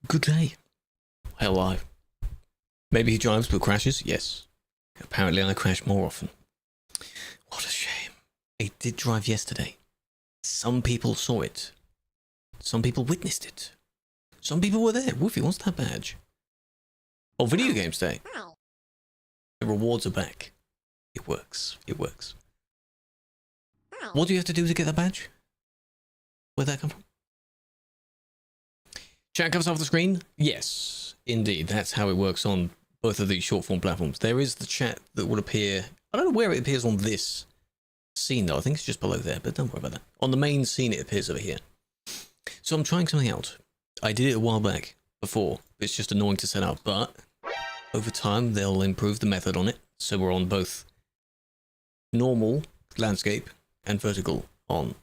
Good day. Hello. Maybe he drives but crashes? Yes. Apparently I crash more often. What a shame. I did drive yesterday. Some people saw it. Some people witnessed it. Some people were there. Woofy, what's that badge? Oh, video games day. The rewards are back. It works. It works. What do you have to do to get that badge? Where'd that come from? Chat comes off the screen? Yes, indeed. That's how it works on both of these short form platforms. There is the chat that will appear. I don't know where it appears on this scene though. I think it's just below there, but don't worry about that. On the main scene, it appears over here. So I'm trying something out. I did it a while back before. It's just annoying to set up, but over time they'll improve the method on it. So we're on both normal, landscape, and vertical on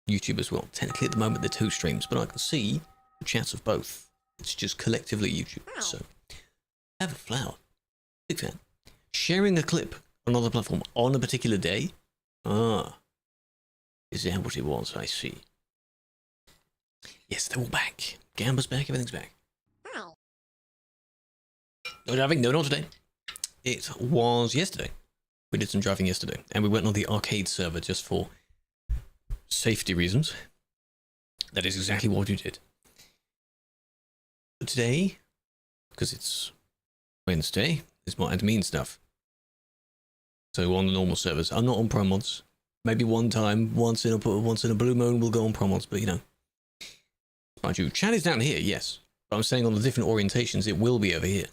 YouTube as well. Technically at the moment they're two streams, but I can see the chats of both. It's just collectively YouTube. So have a flower. Big fan. Sharing a clip on another platform on a particular day? Ah. Is that what it was? I see. Yes, they're all back. Gamba's back, everything's back. No driving? No, not today. It was yesterday. We did some driving yesterday, and we went on the arcade server just for safety reasons. That is exactly what we did. But today, because it's Wednesday, is more admin stuff. So on the normal servers. I'm not on Pro Mods. Maybe one time, once in a blue moon, we'll go on Pro Mods, but you know. Mind you, chat is down here, yes. But I'm saying on the different orientations, it will be over here.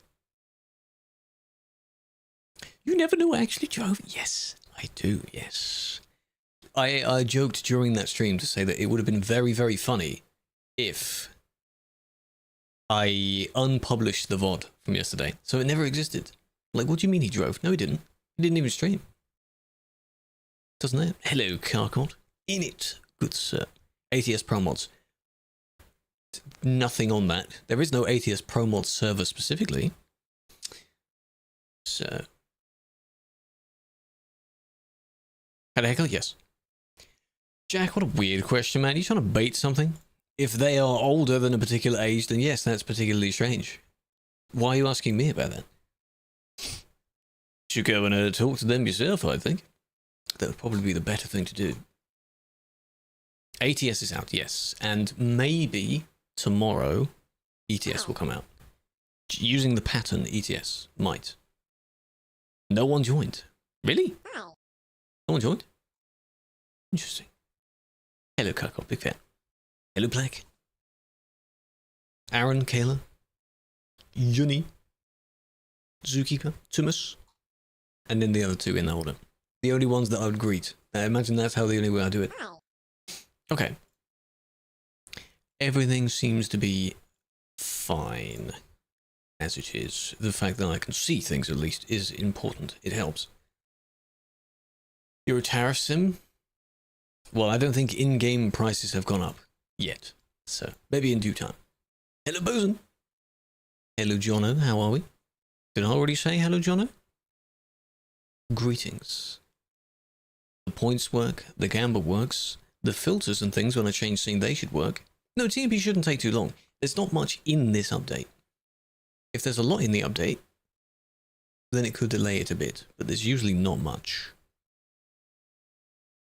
You never know I actually drove? Yes, I do, yes. I joked during that stream to say that it would have been very, very funny if I unpublished the VOD from yesterday. So it never existed. Like, what do you mean he drove? No, he didn't. He didn't even stream. Doesn't it? Hello, Carcott. In it, good sir. ATS Pro Mods. Nothing on that. There is no ATS Pro Mods server specifically. So. Had a heckle? Yes. Jack, what a weird question, man. Are you trying to bait something? If they are older than a particular age, then yes, that's particularly strange. Why are you asking me about that? Should go and talk to them yourself, I think. That would probably be the better thing to do. ATS is out, yes. And maybe tomorrow, ETS will come out. Using the pattern, ETS might. No one joined. Really? No one joined? Interesting. Hello, Kirkle, big fan. Hello, Black. Aaron, Kayla. Yuni. Zookeeper. Tumus. And then the other two in that order. The only ones that I would greet. I imagine that's how the only way I do it. Okay. Everything seems to be fine as it is. The fact that I can see things at least is important. It helps. You're a tariff sim? Well, I don't think in-game prices have gone up yet. So, maybe in due time. Hello, Bosun. Hello, Jono. How are we? Did I already say hello, Jono? Greetings. The points work. The gamba works. The filters and things, when I change scene, they should work. No, TMP shouldn't take too long. There's not much in this update. If there's a lot in the update, then it could delay it a bit. But there's usually not much.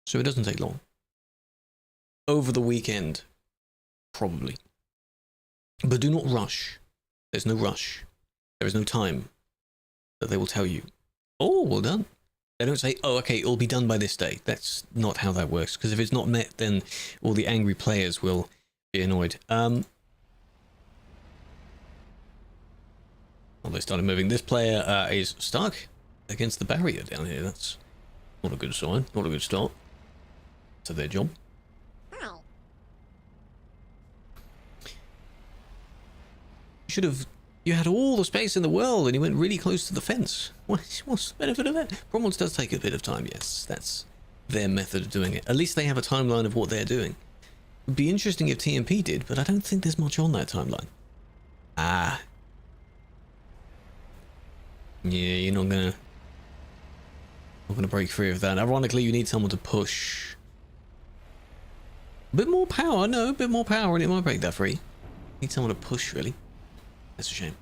So it doesn't take long. Over the weekend, probably. But do not rush. There's no rush. There is no time that they will tell you. Oh, well done. They don't say, oh, okay, it'll be done by this day. That's not how that works. Because if it's not met, then all the angry players will be annoyed. Well, they started moving. This player is stuck against the barrier down here. That's not a good sign. Not a good start to their job. You had all the space in the world and you went really close to the fence. What's the benefit of that? Promos does take a bit of time, yes. That's their method of doing it. At least they have a timeline of what they're doing. It would be interesting if TMP did, but I don't think there's much on that timeline. Ah. Yeah, you're not gonna break free of that. Ironically, you need someone to push. A bit more power, no, a bit more power and it might break that free. Need someone to push, really. That's a shame.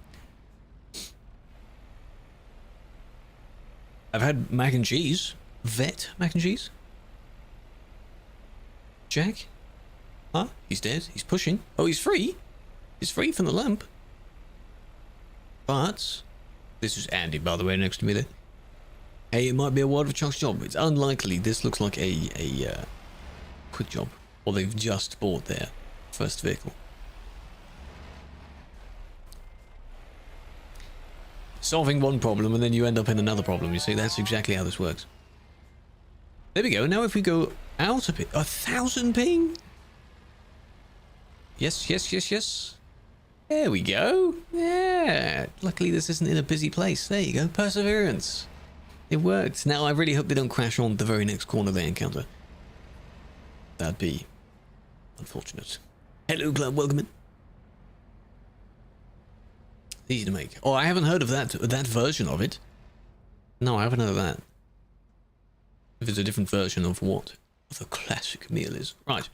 I've had mac and cheese. Vet mac and cheese. Jack? Huh? He's dead. He's pushing. Oh, he's free. He's free from the lamp. But this is Andy, by the way, next to me there. Hey, it might be a word of Chuck's job. It's unlikely. This looks like a quick job. Or they've just bought their first vehicle. Solving one problem and then you end up in another problem. You see, that's exactly how this works. There we go. Now if we go out a bit, 1,000 ping. Yes, yes, yes, yes. There we go. Yeah. Luckily this isn't in a busy place. There you go. Perseverance. It worked. Now I really hope they don't crash on the very next corner they encounter. That'd be unfortunate. Hello, Club. Welcome in. Easy to make. Oh, I haven't heard of that version of it. No, I haven't heard of that. If it's a different version of what the classic meal is. Right.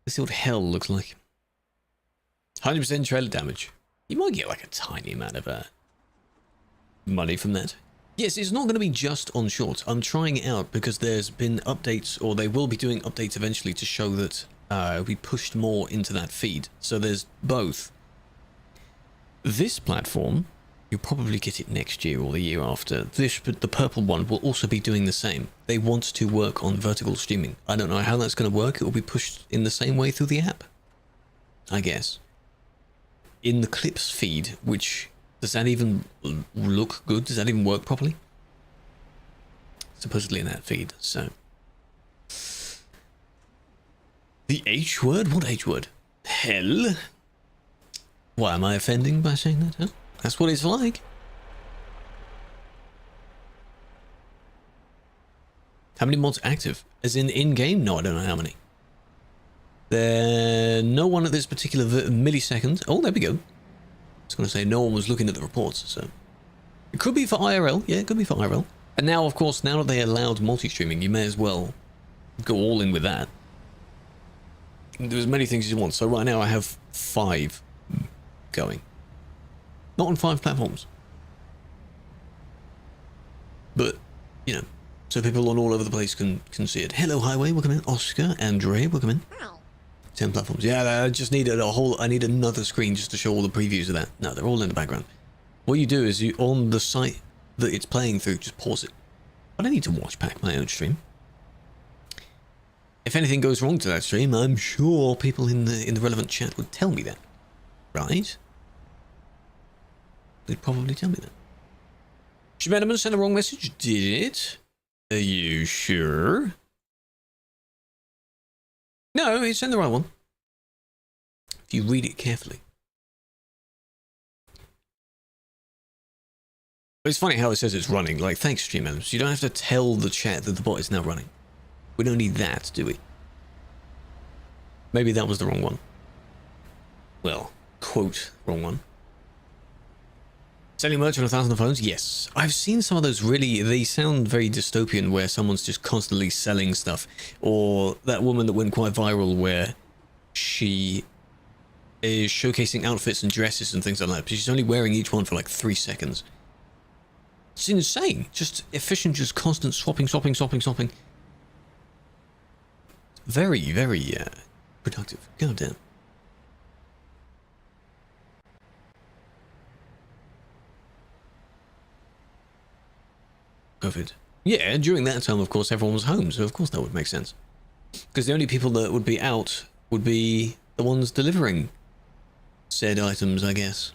Let's see what hell looks like. 100% trailer damage. You might get like a tiny amount of money from that. Yes, it's not going to be just on shorts. I'm trying it out because there's been updates, or they will be doing updates eventually to show that we pushed more into that feed. So there's both. This platform, you'll probably get it next year or the year after. But the purple one will also be doing the same. They want to work on vertical streaming. I don't know how that's going to work. It will be pushed in the same way through the app, I guess. In the clips feed, which, does that even look good? Does that even work properly? Supposedly in that feed, so. The H word? What H word? Hell? Why am I offending by saying that? Huh? That's what it's like. How many mods active? As in game? No, I don't know how many. No one at this particular millisecond. Oh, there we go. I was going to say no one was looking at the reports, so. It could be for IRL. Yeah, it could be for IRL. And now, of course, now that they allowed multi-streaming, you may as well go all in with that. There's many things you want. So right now I have 5 going. Not on 5 platforms. But, you know, so people on all over the place can see it. Hello, Highway, welcome in. Oscar, Andre, welcome in. 10 platforms. Yeah, I just needed I need another screen just to show all the previews of that. No, they're all in the background. What you do is you, on the site that it's playing through, just pause it. I don't need to watch back my own stream. If anything goes wrong to that stream, I'm sure people in the relevant chat would tell me that. Right? They'd probably tell me that. Schmedeman sent a wrong message. Did it? Are you sure? No, he sent the right one. If you read it carefully. But it's funny how it says it's running. Like, thanks, stream elements. You don't have to tell the chat that the bot is now running. We don't need that, do we? Maybe that was the wrong one. Well, quote, wrong one. Selling merch on 1,000 phones? Yes. I've seen some of those really, they sound very dystopian where someone's just constantly selling stuff. Or that woman that went quite viral where she is showcasing outfits and dresses and things like that. But she's only wearing each one for like 3 seconds. It's insane. Just efficient, just constant swapping. Very, very productive. God damn. COVID. Yeah, during that time, of course, everyone was home, so of course that would make sense. Because the only people that would be out would be the ones delivering said items, I guess.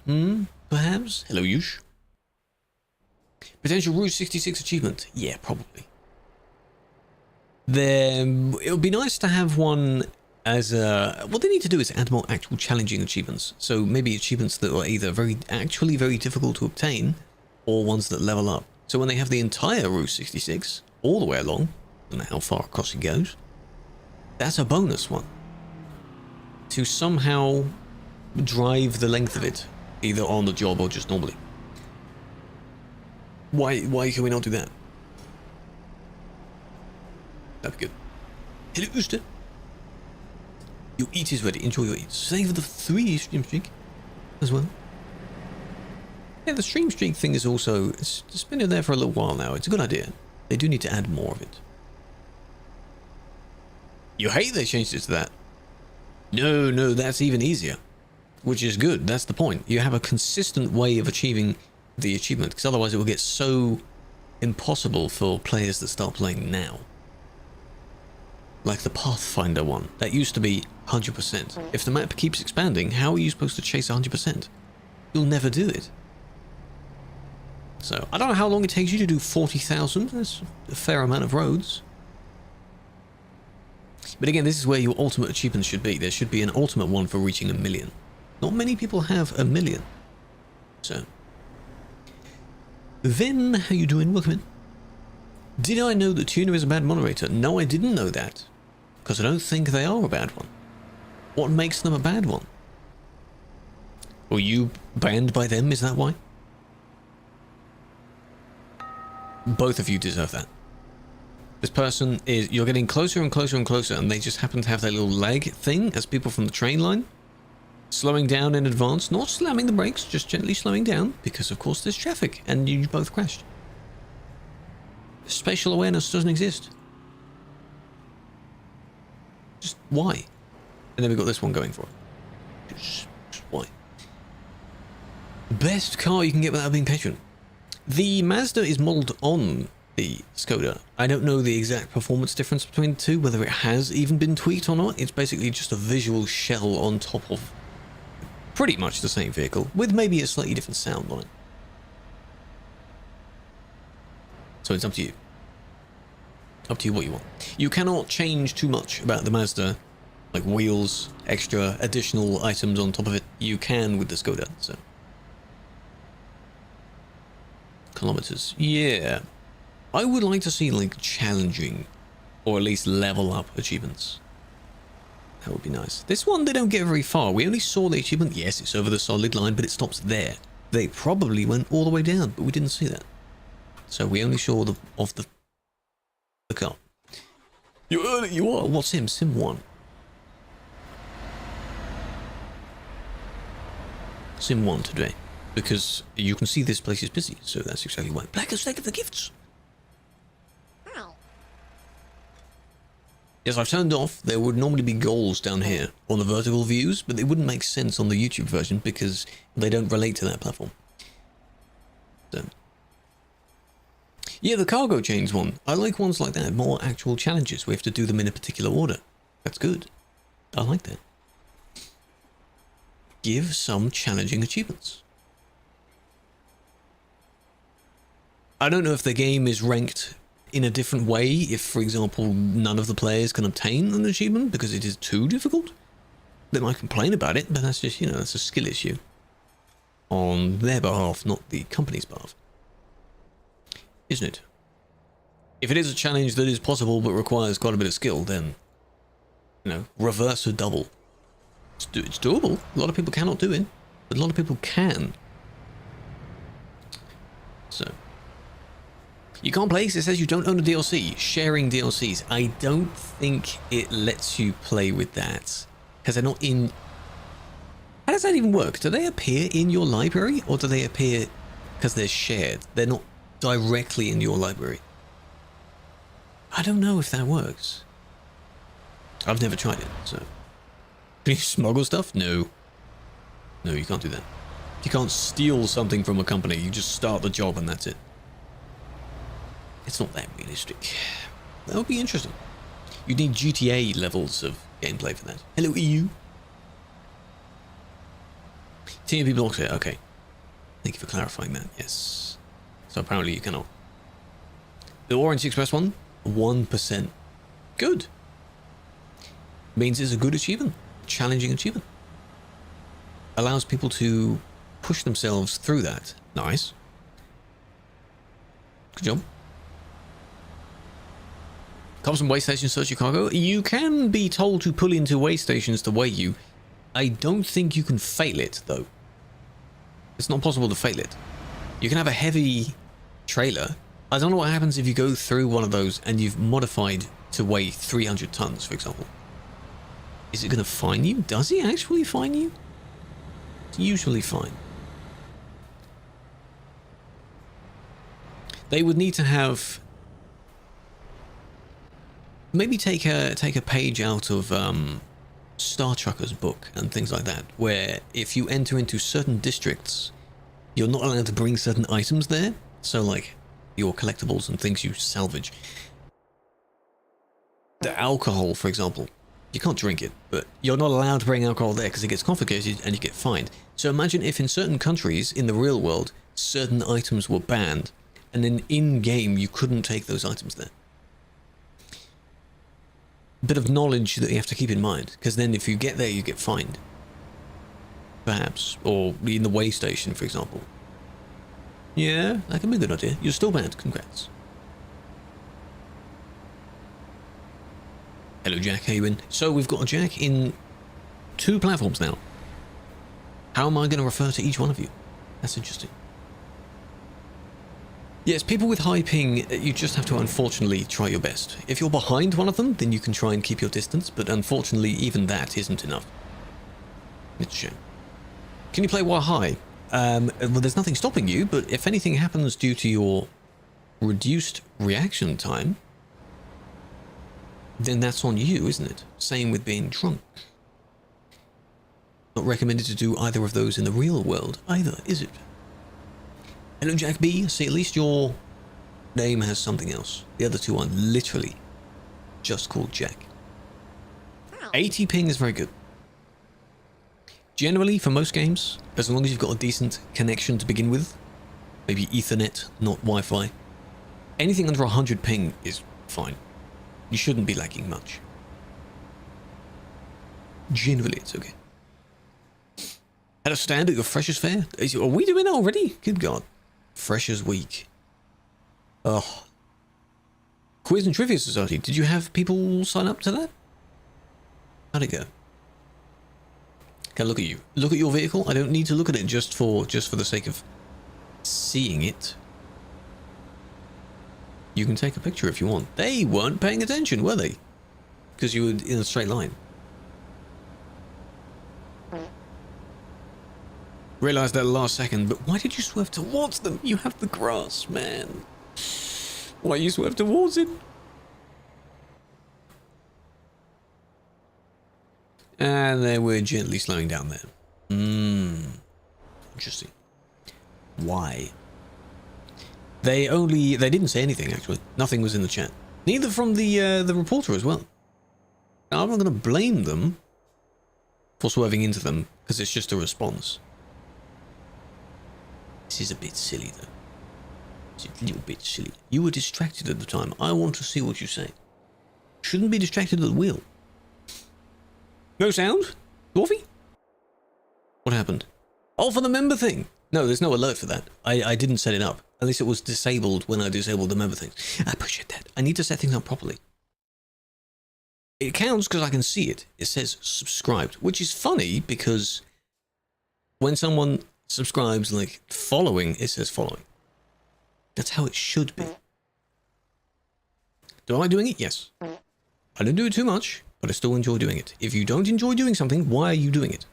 Perhaps? Hello, Yush. Potential Route 66 achievement? Yeah, probably. It would be nice to have one as a... What they need to do is add more actual challenging achievements. So maybe achievements that are either actually very difficult to obtain, or ones that level up. So when they have the entire Route 66, all the way along, I don't know how far across it goes, that's a bonus one. To somehow drive the length of it, either on the job or just normally. Why can we not do that? That'd be good. Hello, Ooster. Your eat is ready. Enjoy your eat. Save the 3 stream streak as well. Yeah, the stream streak thing is also... It's been in there for a little while now. It's a good idea. They do need to add more of it. You hate they changed it to that. No, that's even easier. Which is good. That's the point. You have a consistent way of achieving the achievement, because otherwise it will get so impossible for players that start playing now. Like the Pathfinder one. That used to be 100%. If the map keeps expanding, how are you supposed to chase 100%? You'll never do it. So, I don't know how long it takes you to do 40,000. That's a fair amount of roads. But again, this is where your ultimate achievements should be. There should be an ultimate one for reaching 1 million. Not many people have 1 million. So. Then, how you doing? Welcome in. Did I know that Tuna is a bad moderator? No, I didn't know that. Because I don't think they are a bad one. What makes them a bad one? Were you banned by them? Is that why? Both of you deserve that. This person is... You're getting closer and closer and closer, and they just happen to have that little lag thing as people from the train line. Slowing down in advance. Not slamming the brakes, just gently slowing down. Because, of course, there's traffic, and you both crashed. Spatial awareness doesn't exist. Just why? And then we've got this one going for it. Just why? Best car you can get without being patient. The Mazda is modelled on the Skoda. I don't know the exact performance difference between the two, whether it has even been tweaked or not. It's basically just a visual shell on top of pretty much the same vehicle, with maybe a slightly different sound on it. So it's up to you. Up to you what you want. You cannot change too much about the Mazda, like wheels, extra, additional items on top of it. You can with the Skoda, so. Kilometers. Yeah. I would like to see, like, challenging, or at least level up achievements. That would be nice. This one, they don't get very far. We only saw the achievement. Yes, it's over the solid line, but it stops there. They probably went all the way down, but we didn't see that. So we only saw the car. You are. What's him? Sim 1. Sim 1 today. Because you can see this place is busy, so that's exactly why. Black is taking the gifts. Yes, I've turned off. There would normally be goals down here on the vertical views, but they wouldn't make sense on the YouTube version because they don't relate to that platform. So. Yeah, the cargo chains one. I like ones like that. More actual challenges. We have to do them in a particular order. That's good. I like that. Give some challenging achievements. I don't know if the game is ranked in a different way if, for example, none of the players can obtain an achievement because it is too difficult. They might complain about it, but that's just, you know, that's a skill issue on their behalf, not the company's behalf. Isn't it? If it is a challenge that is possible but requires quite a bit of skill, then, you know, reverse a double. It's doable. A lot of people cannot do it, but a lot of people can. So... You can't play because it says you don't own a DLC. Sharing DLCs. I don't think it lets you play with that. Because they're not in... How does that even work? Do they appear in your library? Or do they appear because they're shared? They're not directly in your library. I don't know if that works. I've never tried it, so... Can you smuggle stuff? No. No, you can't do that. You can't steal something from a company. You just start the job and that's it. It's not that realistic. That would be interesting. You'd need GTA levels of gameplay for that. Hello, EU. TMP blocks it. Okay. Thank you for clarifying that. Yes. So apparently you cannot. The Orange Express one, 1%. Good. Means it's a good achievement. Challenging achievement. Allows people to push themselves through that. Nice. Good job. Comes from way stations, search your cargo. You can be told to pull into way stations to weigh you. I don't think you can fail it, though. It's not possible to fail it. You can have a heavy trailer. I don't know what happens if you go through one of those and you've modified to weigh 300 tons, for example. Is it going to fine you? Does he actually fine you? It's usually fine. They would need to have... maybe take a page out of Star Trucker's book and things like that, where if you enter into certain districts, you're not allowed to bring certain items there. So like your collectibles and things you salvage. The alcohol, for example. You can't drink it, but you're not allowed to bring alcohol there because it gets confiscated and you get fined. So imagine if in certain countries in the real world, certain items were banned, and then in-game you couldn't take those items there. Bit of knowledge that you have to keep in mind, because then if you get there you get fined. Perhaps. Or in the way station, for example. Yeah, that can be a good idea. You're still banned. Congrats. Hello Jack, how you in? So we've got a Jack in 2 platforms now. How am I going to refer to each one of you? That's interesting. Yes, people with high ping, you just have to unfortunately try your best. If you're behind one of them, then you can try and keep your distance, but unfortunately even that isn't enough. It's a shame. Can you play while high? Well, there's nothing stopping you, but if anything happens due to your reduced reaction time, then that's on you, isn't it? Same with being drunk. Not recommended to do either of those in the real world either, is it? Hello Jack B, see at least your name has something else. The other 2 are literally just called Jack. 80 ping is very good. Generally, for most games, as long as you've got a decent connection to begin with, maybe Ethernet, not Wi-Fi, anything under 100 ping is fine. You shouldn't be lagging much. Generally, it's okay. Had a stand at your Freshers Fair? Are we doing it already? Good God. Freshers Week. Ugh. Quiz and Trivia Society. Did you have people sign up to that? How'd it go? Can I look at you? Look at your vehicle? I don't need to look at it just for the sake of seeing it. You can take a picture if you want. They weren't paying attention, were they? Because you were in a straight line. Realised that last second, but why did you swerve towards them? You have the grass, man. Why you swerve towards it? And then we're gently slowing down there. Interesting. Why? They didn't say anything, actually. Nothing was in the chat. Neither from the reporter as well. Now, I'm not going to blame them for swerving into them, because it's just a response. This is a bit silly, though. It's a little bit silly. You were distracted at the time. I want to see what you say. Shouldn't be distracted at the wheel. No sound? Dwarfi? What happened? Oh, for the member thing! No, there's no alert for that. I didn't set it up. At least it was disabled when I disabled the member thing. I appreciate that. I need to set things up properly. It counts because I can see it. It says subscribed, which is funny because when someone subscribes, like following, it says following. That's how it should be. Do I like doing it? Yes. I don't do it too much, but I still enjoy doing it. If you don't enjoy doing something, why are you doing it?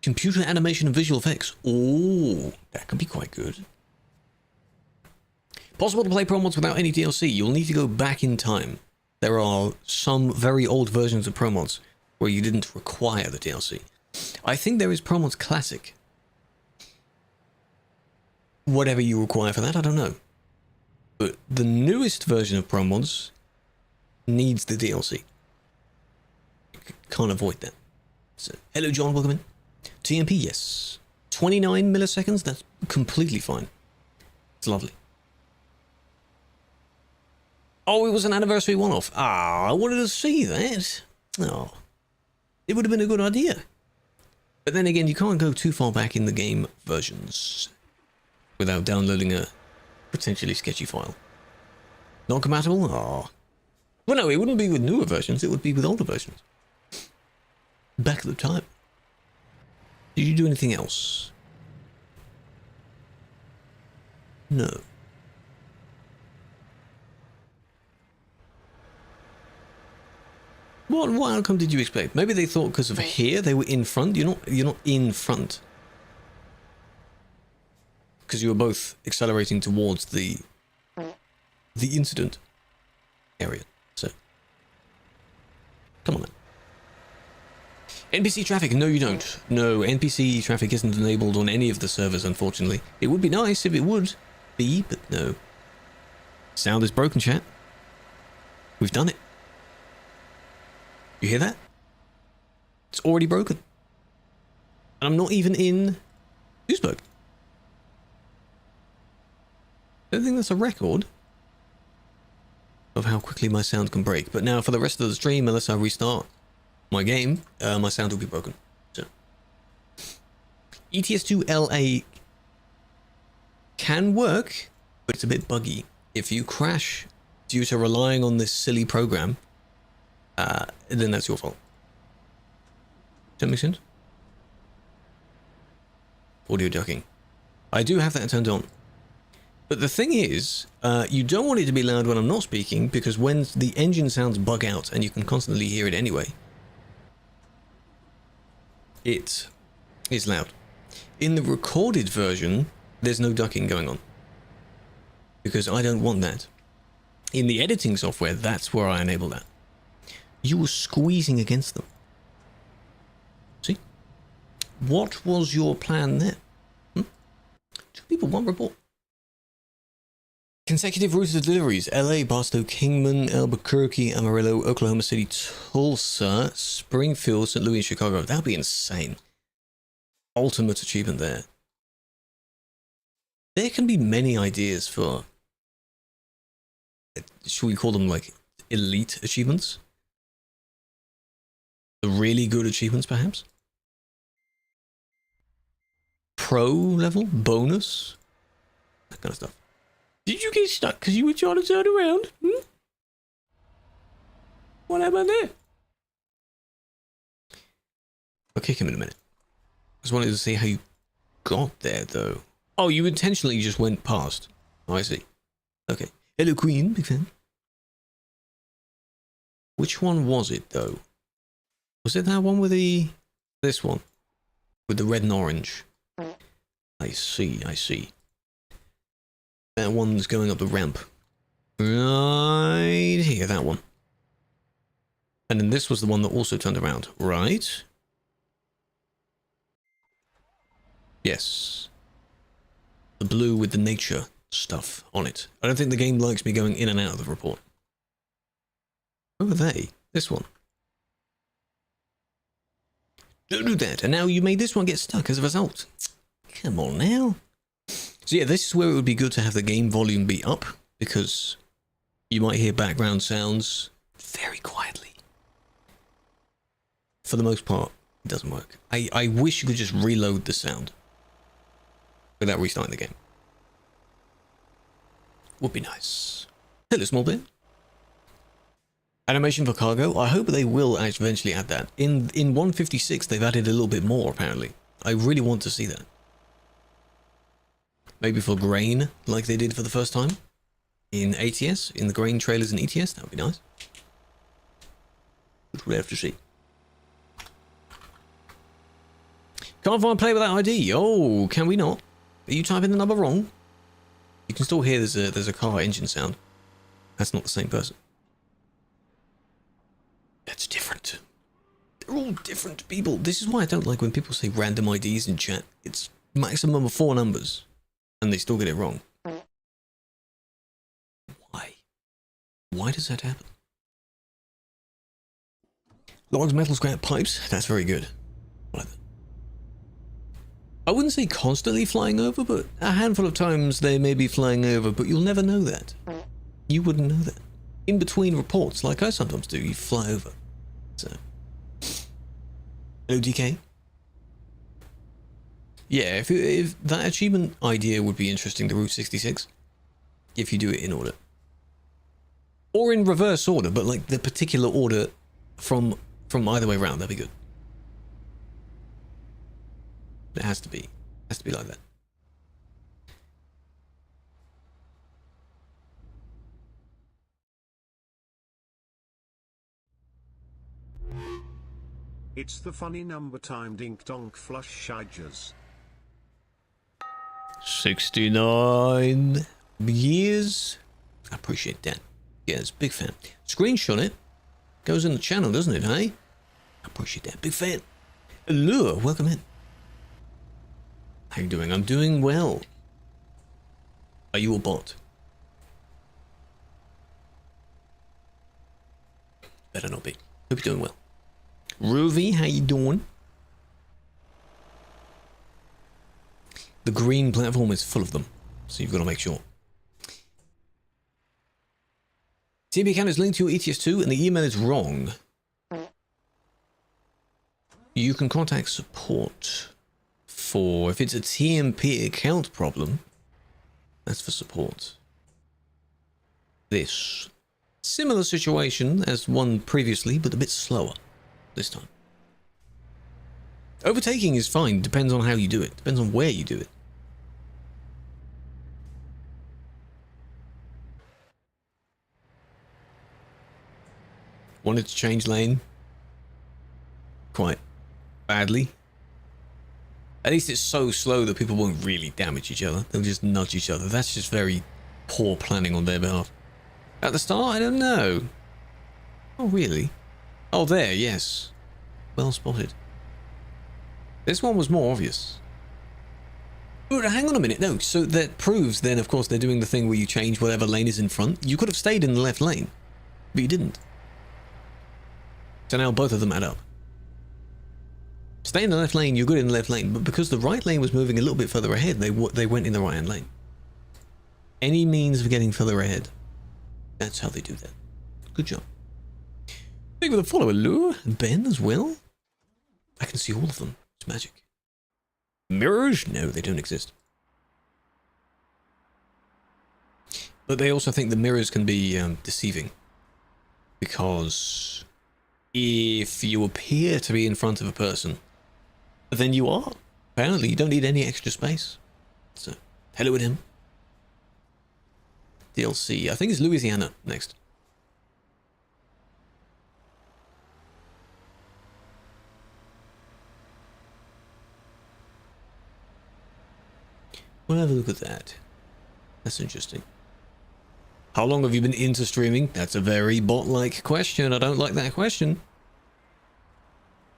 Computer animation and visual effects. Oh, that could be quite good. Possible to play Pro Mods without any DLC. You'll need to go back in time. There are some very old versions of Pro Mods where you didn't require the DLC. I think there is Pro Mods Classic. Whatever you require for that, I don't know. But the newest version of Pro Mods needs the DLC. Can't avoid that. So, hello John, welcome in. TMP, yes. 29 milliseconds, that's completely fine. It's lovely. Oh, it was an anniversary one-off. Ah, I wanted to see that. Oh, it would have been a good idea. But then again, you can't go too far back in the game versions without downloading a potentially sketchy file. Not compatible? Oh. Well, no, it wouldn't be with newer versions. It would be with older versions. Back at the time. Did you do anything else? No. What outcome did you expect? Maybe they thought because of here they were in front. You're not in front. Because you were both accelerating towards the incident area. So come on then. NPC traffic, no you don't. No, NPC traffic isn't enabled on any of the servers, unfortunately. It would be nice if it would be, but no. Sound is broken, chat. We've done it. You hear that? It's already broken. And I'm not even in Duisburg. I don't think that's a record of how quickly my sound can break. But now for the rest of the stream, unless I restart my game, my sound will be broken. So ETS2 LA can work, but it's a bit buggy. If you crash due to relying on this silly program, then that's your fault. Does that make sense? Audio ducking. I do have that turned on. But the thing is, you don't want it to be loud when I'm not speaking, because when the engine sounds bug out, and you can constantly hear it anyway, it is loud. In the recorded version, there's no ducking going on, because I don't want that. In the editing software, that's where I enable that. You were squeezing against them. See? What was your plan there? 2 people, 1 report. Consecutive routes of deliveries: LA, Barstow, Kingman, Albuquerque, Amarillo, Oklahoma City, Tulsa, Springfield, St. Louis, and Chicago. That'd be insane. Ultimate achievement there. There can be many ideas for, should we call them like elite achievements? The really good achievements, perhaps? Pro level? Bonus? That kind of stuff. Did you get stuck because you were trying to turn around? What happened there? I'll kick him in a minute. I just wanted to see how you got there, though. Oh, you intentionally just went past. Oh, I see. Okay. Hello, Queen. Big fan. Which one was it, though? Was it that one with the... this one? With the red and orange? I see, I see. That one's going up the ramp. Right here, that one. And then this was the one that also turned around, right? Yes. The blue with the nature stuff on it. I don't think the game likes me going in and out of the report. Who are they? This one. Don't do that. And now you made this one get stuck as a result. Come on now. So yeah, this is where it would be good to have the game volume be up, because you might hear background sounds very quietly. For the most part, it doesn't work. I wish you could just reload the sound without restarting the game. Would be nice. Hello, small bear. Animation for cargo. I hope they will eventually add that. In 156, they've added a little bit more, apparently. I really want to see that. Maybe for grain, like they did for the first time in ATS, in the grain trailers in ETS. That would be nice. Which we'll have to see. Can't find play without ID. Oh, can we not? Are you typing the number wrong? You can still hear there's a car engine sound. That's not the same person. That's different. They're all different people. This is why I don't like when people say random IDs in chat. It's maximum of 4 numbers. And they still get it wrong. Why? Why does that happen? Logs, metal, scrap, pipes. That's very good. I like that. I wouldn't say constantly flying over, but a handful of times they may be flying over, but you'll never know that. You wouldn't know that. In between reports, like I sometimes do, you fly over. So. Hello, DK. Yeah, if that achievement idea would be interesting, the Route 66, if you do it in order. Or in reverse order, but like the particular order from either way around, that'd be good. It has to be. It has to be like that. It's the funny number time dink donk flush shidges. 69 years. I appreciate that. Yes, big fan. Screenshot it. Goes in the channel, doesn't it, hey? I appreciate that. Big fan. Allure, welcome in. How you doing? I'm doing well. Are you a bot? Better not be. Hope you're doing well. Ruby, how you doing? The green platform is full of them, so you've got to make sure. TMP account is linked to your ETS2 and the email is wrong. You can contact support for, if it's a TMP account problem, that's for support. This. Similar situation as one previously, but a bit slower this time. Overtaking is fine, depends on how you do it, depends on where you do it. Wanted to change lane quite badly. At least it's so slow that people won't really damage each other. They'll just nudge each other. That's just very poor planning on their behalf. At the start, I don't know. Oh, really? Oh, there, yes. Well spotted. This one was more obvious. But hang on a minute. No, so that proves then, of course, they're doing the thing where you change whatever lane is in front. You could have stayed in the left lane, but you didn't. So now both of them add up. Stay in the left lane, you're good in the left lane, but because the right lane was moving a little bit further ahead, they went in the right-hand lane. Any means of getting further ahead. That's how they do that. Good job. Thank you for the follow, Lure. Ben as well. I can see all of them. It's magic. Mirrors? No, they don't exist. But they also think the mirrors can be deceiving. Because if you appear to be in front of a person, then you are. Apparently, you don't need any extra space. So, hello with him. DLC. I think it's Louisiana next. We'll have a look at that. That's interesting. How long have you been into streaming? That's a very bot-like question. I don't like that question.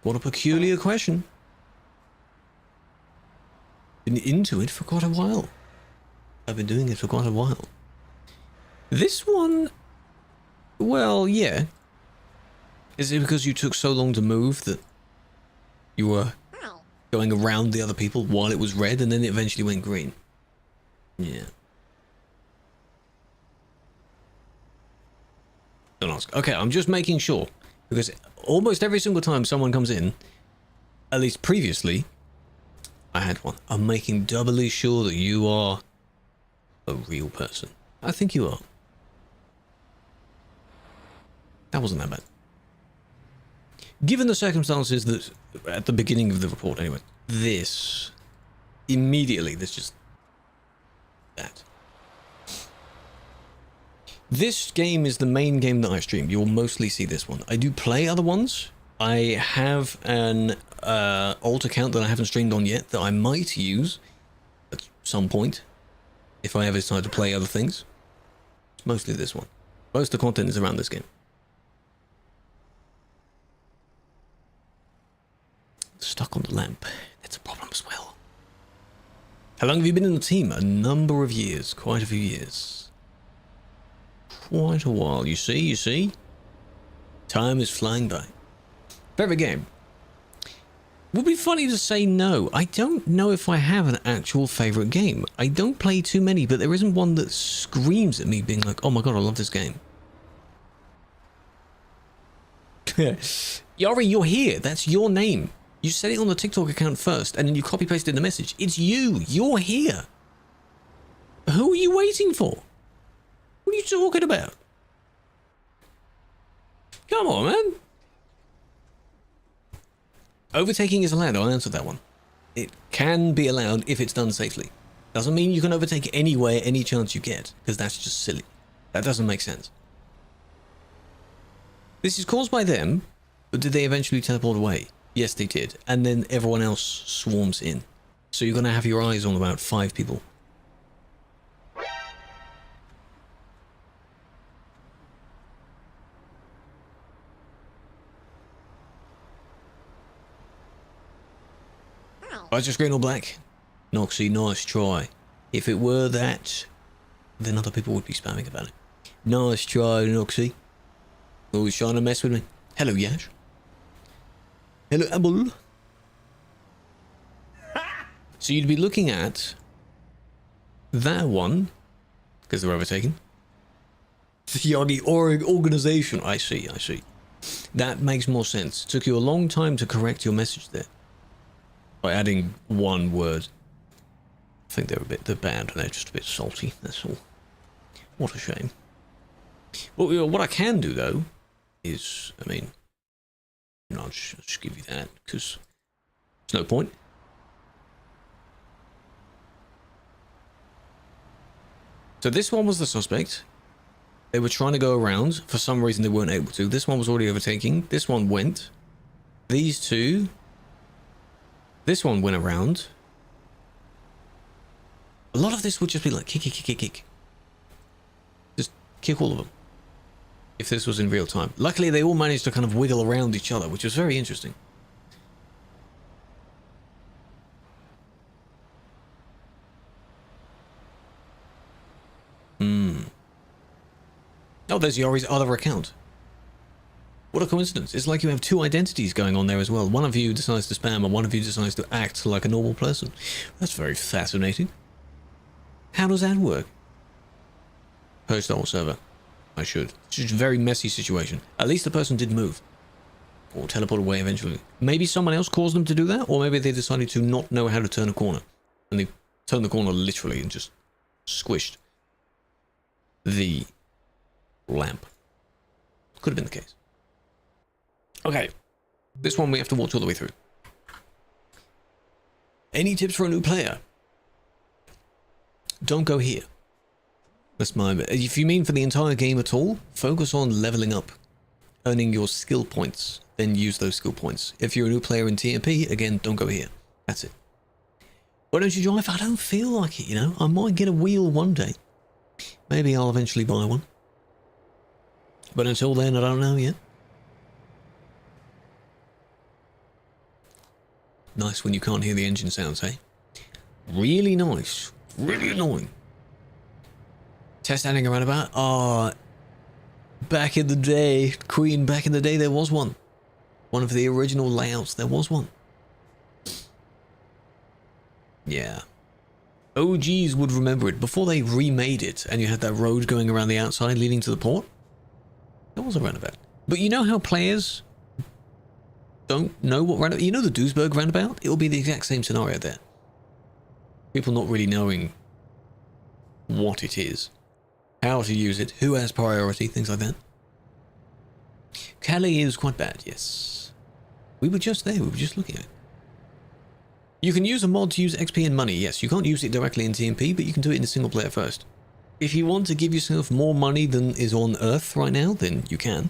What a peculiar question. Been into it for quite a while. I've been doing it for quite a while. This one, well, yeah. Is it because you took so long to move that you were going around the other people while it was red and then it eventually went green? Yeah. Don't ask. Okay, I'm just making sure. Because almost every single time someone comes in, at least previously, I had one. I'm making doubly sure that you are a real person. I think you are. That wasn't that bad. Given the circumstances that, at the beginning of the report anyway, this, immediately, there's just that. This game is the main game that I stream. You'll mostly see this one. I do play other ones. I have an alt account that I haven't streamed on yet that I might use at some point if I ever decide to play other things. It's mostly this one. Most of the content is around this game. Stuck on the lamp. That's a problem as well. How long have you been in the team? A number of years. Quite a few years. Quite a while. You see? Time is flying by. Favorite game? Would be funny to say no. I don't know if I have an actual favorite game. I don't play too many, but there isn't one that screams at me being like, oh my god, I love this game. Yari, you're here. That's your name. You said it on the TikTok account first, and then you copy-pasted the message. It's you. You're here. Who are you waiting for? What are you talking about? Come on, man. Overtaking is allowed. I'll answer that one. It can be allowed if it's done safely. Doesn't mean you can overtake anywhere, any chance you get, because that's just silly. That doesn't make sense. This is caused by them, but did they eventually teleport away? Yes, they did. And then everyone else swarms in. So you're going to have your eyes on about 5 people. I just green or black? Noxie, nice try. If it were that, then other people would be spamming about it. Nice try, Noxie. Always trying to mess with me. Hello, Yash. Hello, Abul. So you'd be looking at that one, because they're overtaken. The organization. I see. That makes more sense. Took you a long time to correct your message there. By adding one word. I think they're bad, they're just a bit salty, that's all. What a shame. Well, what I can do, though, is, I mean, I'll just give you that, because there's no point. So this one was the suspect. They were trying to go around. For some reason, they weren't able to. This one was already overtaking. This one went. These two... This one went around. A lot of this would just be like kick. Just kick all of them. If this was in real time. Luckily, they all managed to kind of wiggle around each other, which was very interesting. Oh, there's Yori's other account. What a coincidence. It's like you have 2 identities going on there as well. One of you decides to spam and one of you decides to act like a normal person. That's very fascinating. How does that work? Post the whole server. I should. It's just a very messy situation. At least the person did move. Or teleport away eventually. Maybe someone else caused them to do that, or maybe they decided to not know how to turn a corner. And they turned the corner literally and just squished the lamp. Could have been the case. Okay, this one we have to watch all the way through. Any tips for a new player? Don't go here. That's my... If you mean for the entire game at all, focus on leveling up, earning your skill points, then use those skill points. If you're a new player in TMP, again, don't go here. That's it. Why don't you drive? I don't feel like it, you know. I might get a wheel one day. Maybe I'll eventually buy one. But until then, I don't know yet. Nice when you can't hear the engine sounds, hey? Really nice. Really annoying. Test adding around about? Back in the day, Queen, back in the day, there was one. One of the original layouts, there was one. Yeah. OGs would remember it. Before they remade it, and you had that road going around the outside leading to the port, there was a roundabout. But you know how players don't know what roundabout... You know the Duisburg roundabout? It'll be the exact same scenario there. People not really knowing what it is, how to use it, who has priority, things like that. Calais is quite bad, yes. We were just there, we were just looking at it. You can use a mod to use XP and money, yes. You can't use it directly in TMP, but you can do it in a single player first. If you want to give yourself more money than is on Earth right now, then you can.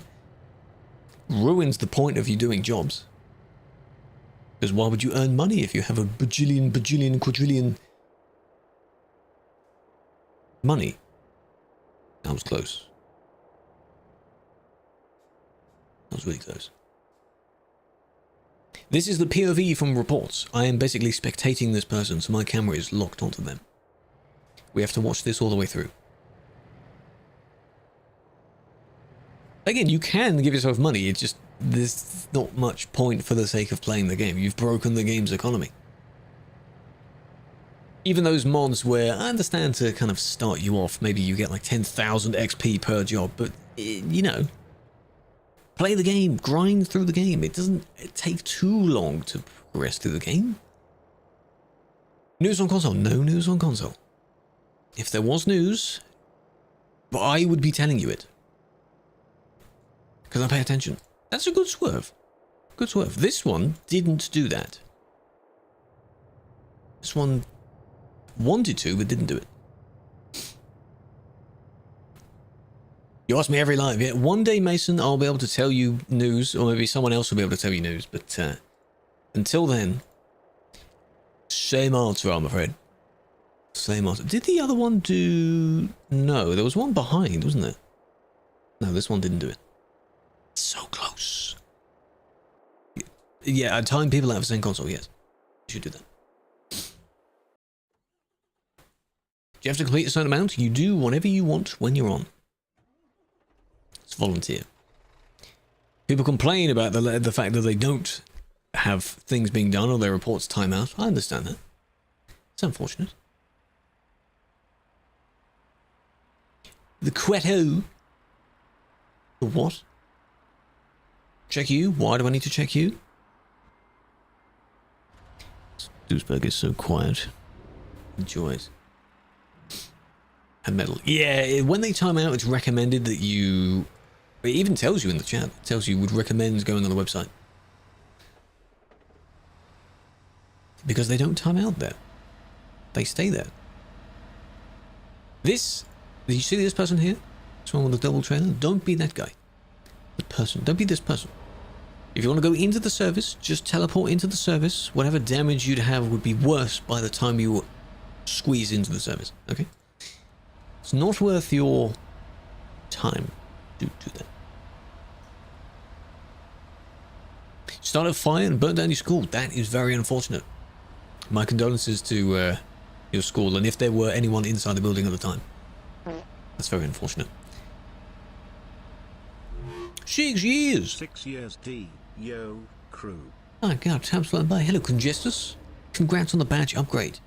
Ruins the point of you doing jobs. Because why would you earn money if you have a bajillion, quadrillion money? That was close. That was really close. This is the POV from reports. I am basically spectating this person, so my camera is locked onto them. We have to watch this all the way through. Again, you can give yourself money, it's just there's not much point for the sake of playing the game. You've broken the game's economy. Even those mods where I understand to kind of start you off, maybe you get like 10,000 XP per job, but you know, play the game, grind through the game. It doesn't take too long to progress through the game. News on console? No news on console. If there was news, I would be telling you it. Because I pay attention. That's a good swerve. Good swerve. This one didn't do that. This one wanted to, but didn't do it. You ask me every live. Yeah, one day, Mason, I'll be able to tell you news, or maybe someone else will be able to tell you news, but Until then, same answer, I'm afraid. Same answer. Did the other one do... No, there was one behind, wasn't there? No, this one didn't do it. So close. Yeah, I time people out of the same console, yes. You should do that. Do you have to complete a certain amount? You do whatever you want when you're on. It's volunteer. People complain about the fact that they don't have things being done or their reports time out. I understand that. It's unfortunate. The Krew. The what? Check you? Why do I need to check you? Duesberg is so quiet. Enjoys. And metal. Yeah, when they time out, it's recommended that you... It even tells you in the chat. It tells you would recommend going on the website. Because they don't time out there. They stay there. This... Did you see this person here? This one with the double trailer? Don't be that guy. The person. Don't be this person. If you want to go into the service, just teleport into the service. Whatever damage you'd have would be worse by the time you squeeze into the service. Okay? It's not worth your time to do that. Started a fire and burnt down your school. That is very unfortunate. My condolences to your school, and if there were anyone inside the building at the time. That's very unfortunate. 6 years! 6 years D. Yo, Krew. Oh god, time's flying by. Hello, Congestus. Congrats on the badge upgrade.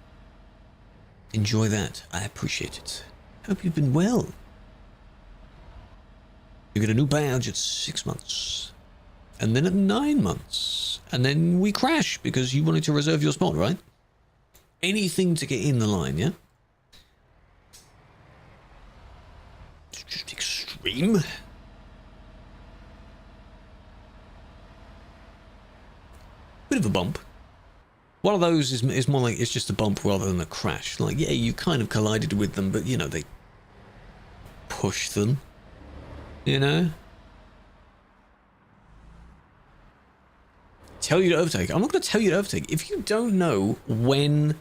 Enjoy that. I appreciate it. Hope you've been well. You get a new badge at 6 months. And then at 9 months. And then we crash because you wanted to reserve your spot, right? Anything to get in the line, yeah? It's just extreme. Bit of a bump. One of those is more like it's just a bump rather than a crash. Like, yeah, you kind of collided with them, but, you know, they pushed them. You know? Tell you to overtake. I'm not going to tell you to overtake. If you don't know when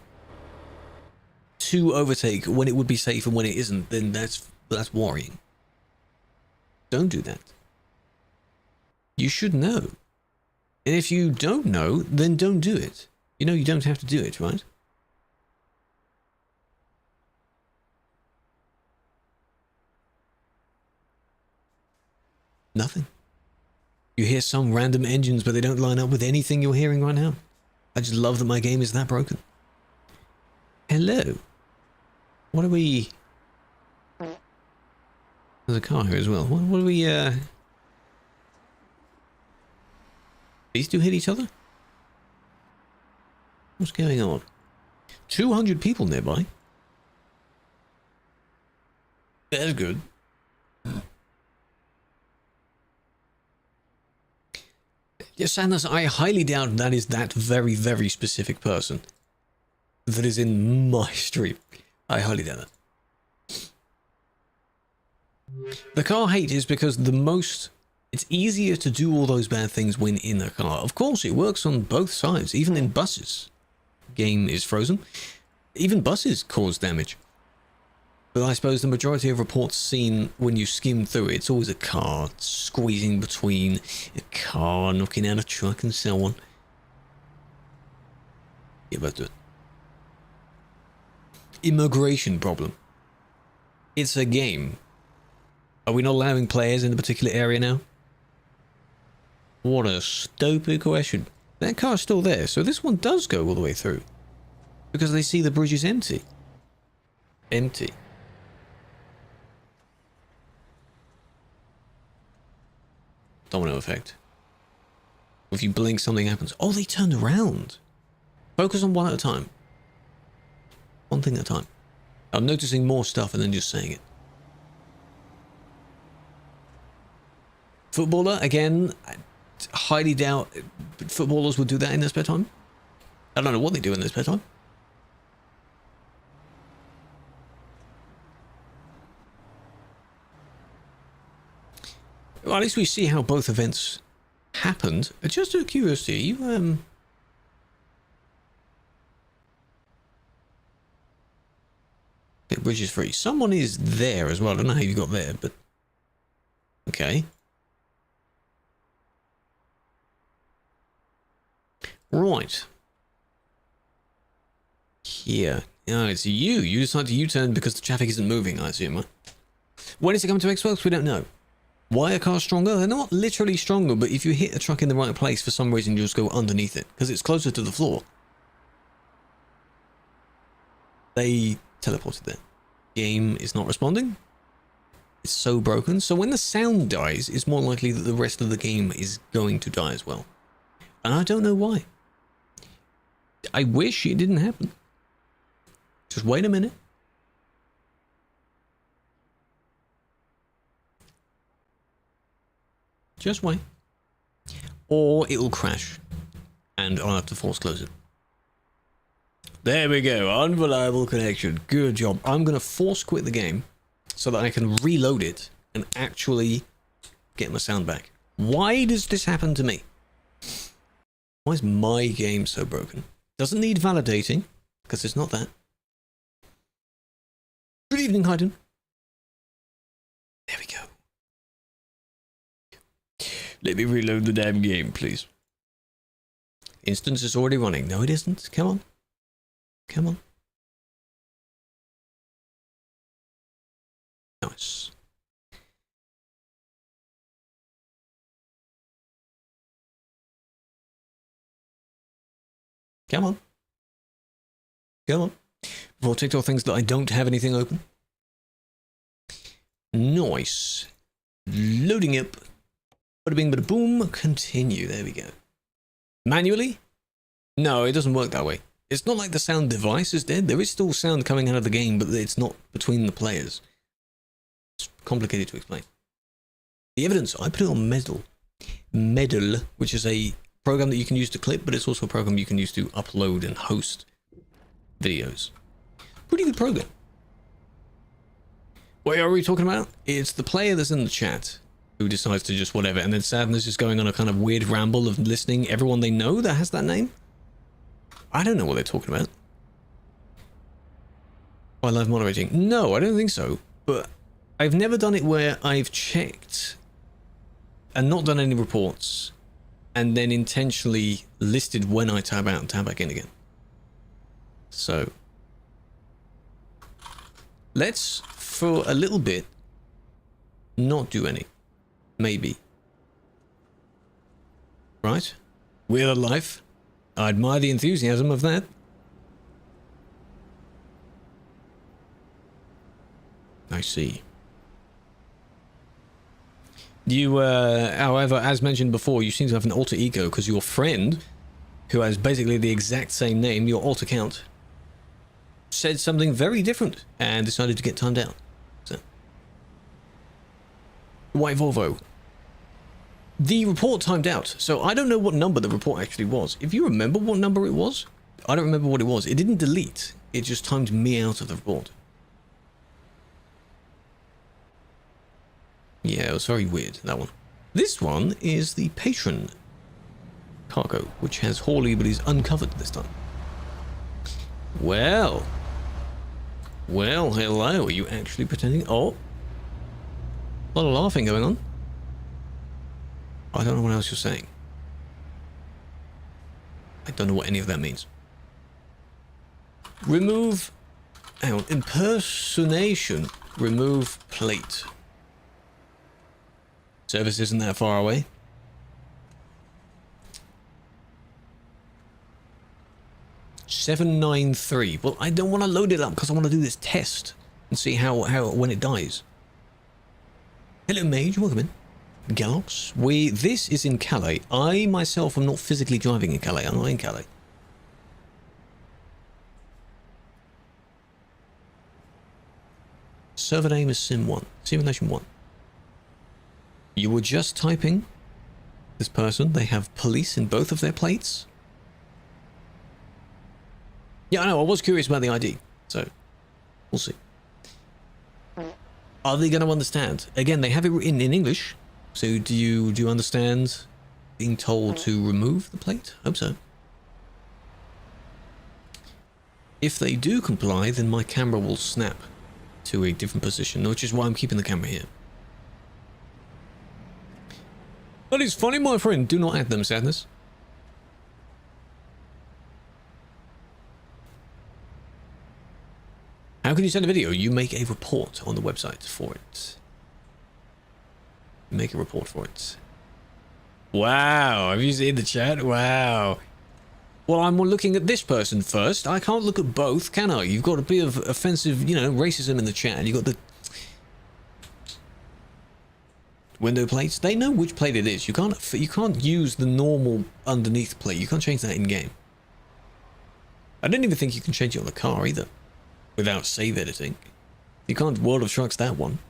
to overtake, when it would be safe and when it isn't, then that's worrying. Don't do that. You should know. And if you don't know, then don't do it. You know you don't have to do it, right? Nothing. You hear some random engines, but they don't line up with anything you're hearing right now. I just love that my game is that broken. Hello. What are we... There's a car here as well. What are we, These two hit each other? What's going on? 200 people nearby. That's good. Yes, Sanders, I highly doubt that is that very, very specific person that is in my stream. I highly doubt that. The car hate is because it's easier to do all those bad things when in a car. Of course, it works on both sides, even in buses. Game is frozen. Even buses cause damage. But I suppose the majority of reports seen when you skim through it, it's always a car squeezing between a car, knocking out a truck and so on. Yeah, but do it. Immigration problem. It's a game. Are we not allowing players in a particular area now? What a stupid question. That car's still there, so this one does go all the way through. Because they see the bridge is empty. Empty. Domino effect. If you blink, something happens. Oh, they turned around. Focus on one at a time. One thing at a time. I'm noticing more stuff and then just saying it. Footballer, again, I highly doubt footballers would do that in their spare time. I don't know what they do in their spare time. Well, at least we see how both events happened. Just out of curiosity, you Okay, bridge is free. Someone is there as well. I don't know how you got there, but okay. Right. Here. Oh, it's you. You decide to U-turn because the traffic isn't moving, I assume, right? When is it coming to Xbox? We don't know. Why are cars stronger? They're not literally stronger, but if you hit a truck in the right place, for some reason you just go underneath it, because it's closer to the floor. They teleported there. Game is not responding. It's so broken. So when the sound dies, it's more likely that the rest of the game is going to die as well. And I don't know why. I wish it didn't happen. Just wait a minute. Just wait. Or it'll crash. And I'll have to force close it. There we go. Unreliable connection. Good job. I'm going to force quit the game so that I can reload it and actually get my sound back. Why does this happen to me? Why is my game so broken? Doesn't need validating, because it's not that. Good evening, Hayden. There we go. Let me reload the damn game, please. Instance is already running. No, it isn't. Come on. Come on. Nice. Come on. Come on. Before TikTok thinks that I don't have anything open. Nice. Loading up. Bada bing, bada boom. Continue. There we go. Manually? No, it doesn't work that way. It's not like the sound device is dead. There is still sound coming out of the game, but it's not between the players. It's complicated to explain. The evidence, I put it on Medal. Medal, which is a program that you can use to clip, but it's also a program you can use to upload and host videos. Pretty good program. What are we talking about? It's the player that's in the chat who decides to just whatever, and then Sadness is going on a kind of weird ramble of listing everyone they know that has that name. I don't know what they're talking about. Oh, I love moderating. No, I don't think so. But I've never done it where I've checked and not done any reports and then intentionally listed when I tab out and tab back in again. So let's, for a little bit, not do any. Maybe. Right? Wheel of Life. I admire the enthusiasm of that. I see. You, however, as mentioned before, you seem to have an alter ego because your friend, who has basically the exact same name, your alt account, said something very different and decided to get timed out. So, White Volvo. The report timed out, so I don't know what number the report actually was. If you remember what number it was, I don't remember what it was. It didn't delete, it just timed me out of the report. Yeah, it was very weird, that one. This one is the patron cargo, which has Hawley, but is uncovered this time. Well, hello, are you actually pretending? Oh, a lot of laughing going on. I don't know what else you're saying. I don't know what any of that means. Remove, hang on, impersonation, remove plate. Service isn't that far away. $793. Well, I don't want to load it up because I want to do this test and see how when it dies. Hello, Mage. Welcome in. Galox. This is in Calais. I myself am not physically driving in Calais. I'm not in Calais. Server name is Sim1. Simulation 1. You were just typing this person. They have police in both of their plates. Yeah, I know. I was curious about the ID. So, we'll see. Are they going to understand? Again, they have it written in English. So do you understand being told to remove the plate? Hope so. If they do comply, then my camera will snap to a different position, which is why I'm keeping the camera here. That is funny, my friend. Do not add them, Sadness. How can you send a video? You make a report on the website for it. Make a report for it. Wow, have you seen the chat? Wow. Well, I'm looking at this person first. I can't look at both, can I? You've got a bit of offensive, you know, racism in the chat. And you've got the window plates. They know which plate it is. You can't use the normal underneath plate. You can't change that in game. I don't even think you can change it on the car either, without save editing. You can't World of Trucks that one.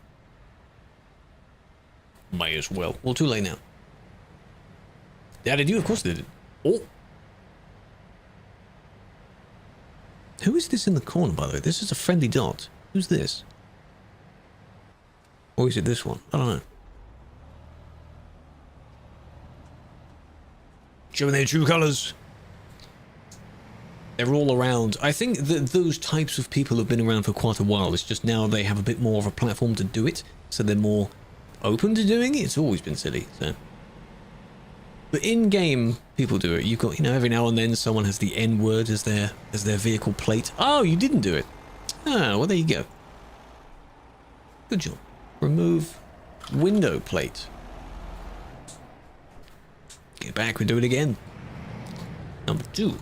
May as well. Well, too late now. Yeah, did you? Of course they did. Oh. Who is this in the corner, by the way? This is a friendly dot. Who's this? Or is it this one? I don't know. Showing their true colours. They're all around. I think that those types of people have been around for quite a while. It's just now they have a bit more of a platform to do it, so they're more open to doing it. It's always been silly, so. But in-game, people do it. You've got, you know, every now and then someone has the N-word as their vehicle plate. Oh, you didn't do it. Ah, well, there you go. Good job. Remove window plate. Get back, we do it again. Number 2.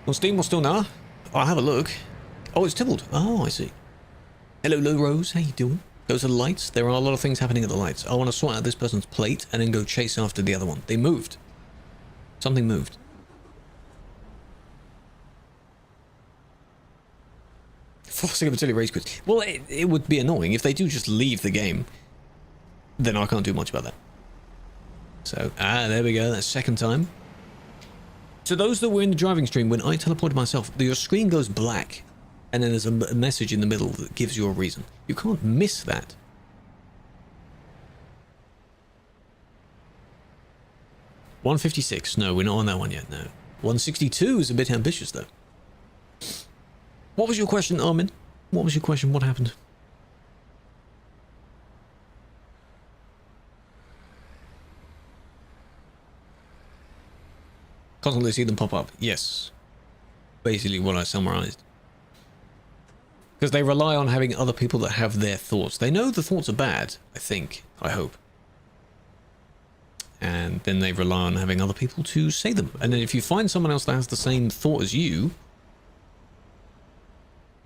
Well, Steam, what's still now? I'll have a look. Oh, it's tippled. Oh, I see. Hello, Low Rose. How you doing? Those are the lights. There are a lot of things happening at the lights. I want to sort out this person's plate and then go chase after the other one. They moved. Something moved. Forcing a potentially race quiz. Well, it would be annoying. If they do just leave the game, then I can't do much about that. So, there we go. That's second time. So those that were in the driving stream, when I teleported myself, your screen goes black. And then there's a message in the middle that gives you a reason. You can't miss that. $156. No, we're not on that one yet, no. $162 is a bit ambitious, though. What was your question, Armin? What was your question? What happened? Constantly see them pop up. Yes. Basically what I summarized. Because they rely on having other people that have their thoughts. They know the thoughts are bad, I think. I hope. And then they rely on having other people to say them. And then if you find someone else that has the same thought as you,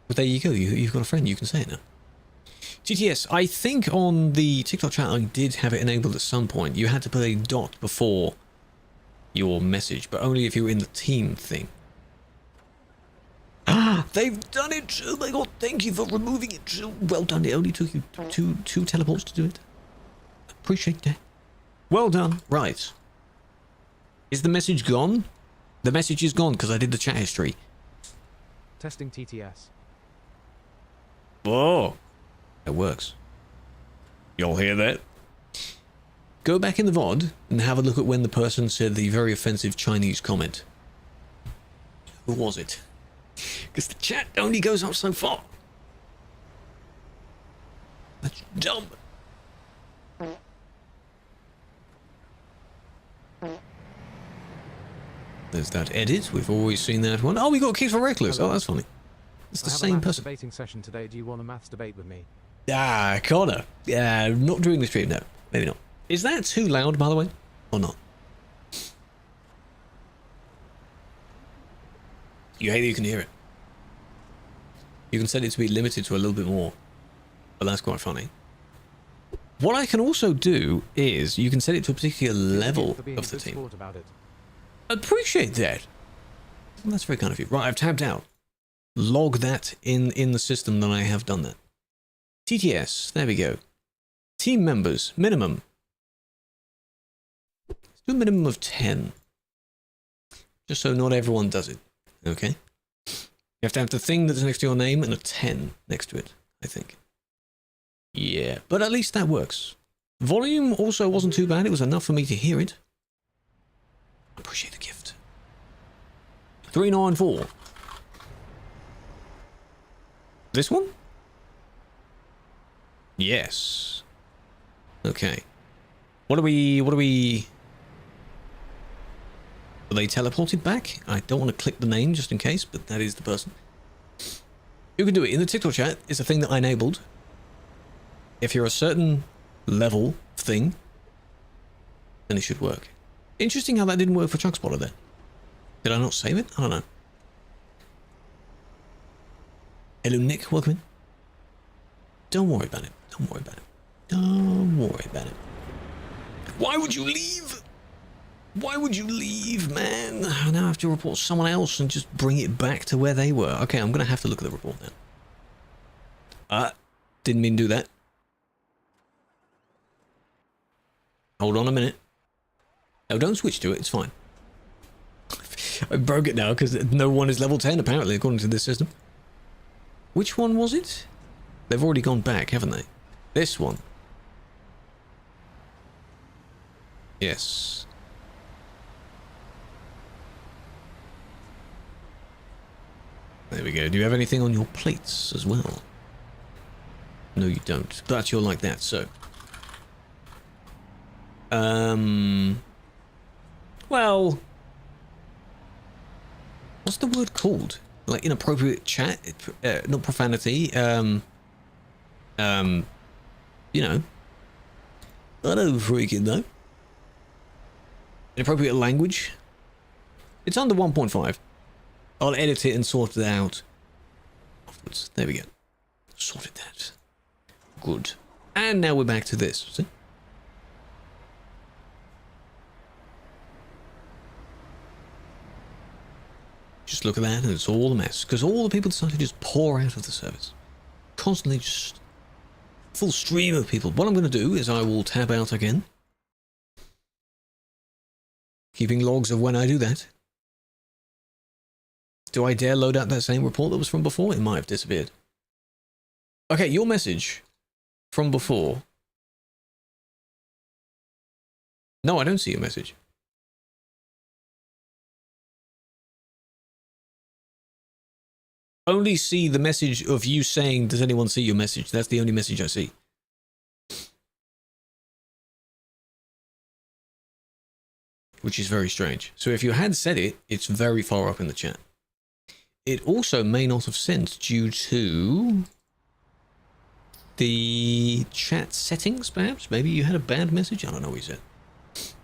well, there you go. You've got a friend. You can say it now. GTS, I think on the TikTok chat I did have it enabled at some point. You had to put a dot before your message, but only if you were in the team thing. Ah, they've done it! Oh my god, thank you for removing it. Well done, it only took you two teleports to do it. Appreciate that. Well done. Right. Is the message gone? The message is gone because I did the chat history. Testing TTS. Oh, it works. Y'all hear that? Go back in the VOD and have a look at when the person said the very offensive Chinese comment. Who was it? Because the chat only goes up so far. That's dumb. There's that edit. We've always seen that one. Oh, we got kicked for reckless. Oh, that's funny. It's the same person. Debating session today. Do you want a maths debate with me? Ah, Connor. Yeah, not during the stream. No, maybe not. Is that too loud, by the way, or not? You hate that you can hear it. You can set it to be limited to a little bit more, but that's quite funny. What I can also do is you can set it to a particular level of the team. Appreciate that. Well, that's very kind of you. Right, I've tabbed out. Log that in the system that I have done that. TTS, there we go. Team members, minimum. Let's do a minimum of 10. Just so not everyone does it. Okay? You have to have the thing that's next to your name and a 10 next to it, I think. Yeah, but at least that works. Volume also wasn't too bad. It was enough for me to hear it. Appreciate the gift. 394. This one? Yes. Okay. What are we... Are they teleported back? I don't want to click the name just in case, but that is the person. You can do it in the TikTok chat. It's a thing that I enabled. If you're a certain level thing, then it should work. Interesting how that didn't work for TruckSpotter then. Did I not save it? I don't know. Hello, Nick. Welcome in. Don't worry about it. Don't worry about it. Don't worry about it. Why would you leave? Why would you leave, man? I now have to report someone else and just bring it back to where they were. Okay, I'm going to have to look at the report now. Didn't mean to do that. Hold on a minute. No, don't switch to it. It's fine. I broke it now because no one is level 10, apparently, according to this system. Which one was it? They've already gone back, haven't they? This one. Yes. There we go. Do you have anything on your plates as well? No, you don't. But you're like that, so. Well, what's the word called? Like inappropriate chat, not profanity. You know, I don't freaking know. Inappropriate language. It's under 1.5. I'll edit it and sort it out afterwards. There we go. Sorted that. Good. And now we're back to this. See? Just look at that and it's all a mess. Because all the people decide to just pour out of the service. Constantly just full stream of people. What I'm going to do is I will tab out again. Keeping logs of when I do that. Do I dare load out that same report that was from before? It might have disappeared. Okay, your message from before. No, I don't see your message. Only see the message of you saying, does anyone see your message? That's the only message I see. Which is very strange. So if you had said it, it's very far up in the chat. It also may not have sent due to the chat settings, perhaps? Maybe you had a bad message? I don't know what you said.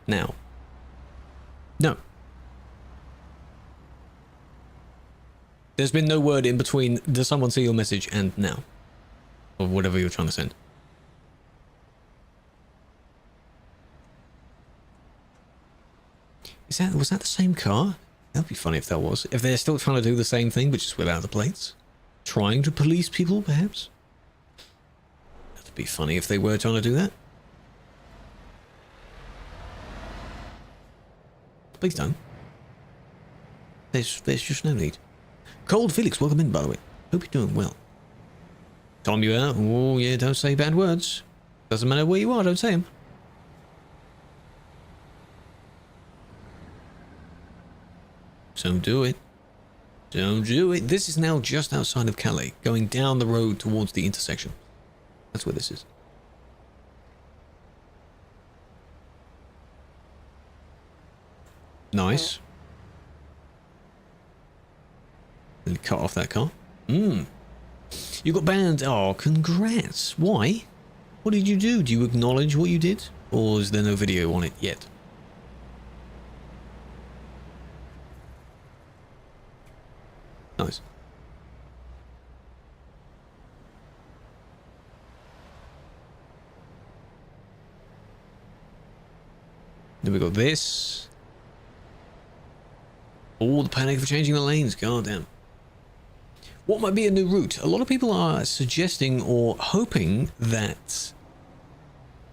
Now. No. There's been no word in between, does someone see your message and now? Or whatever you're trying to send. Was that the same car? That'd be funny if that was. If they're still trying to do the same thing, but just without the plates. Trying to police people, perhaps? That'd be funny if they were trying to do that. Please don't. There's just no need. Cold Felix, welcome in, by the way. Hope you're doing well. Tom, you out? Oh, yeah, don't say bad words. Doesn't matter where you are, don't say them. Don't do it. Don't do it. This is now just outside of Calais, going down the road towards the intersection. That's where this is. Nice. Then cut off that car. You got banned. Oh, congrats. Why? What did you do? Do you acknowledge what you did? Or is there no video on it yet? Nice. Then we got this. Oh, the panic for changing the lanes. God damn. What might be a new route? A lot of people are suggesting or hoping that...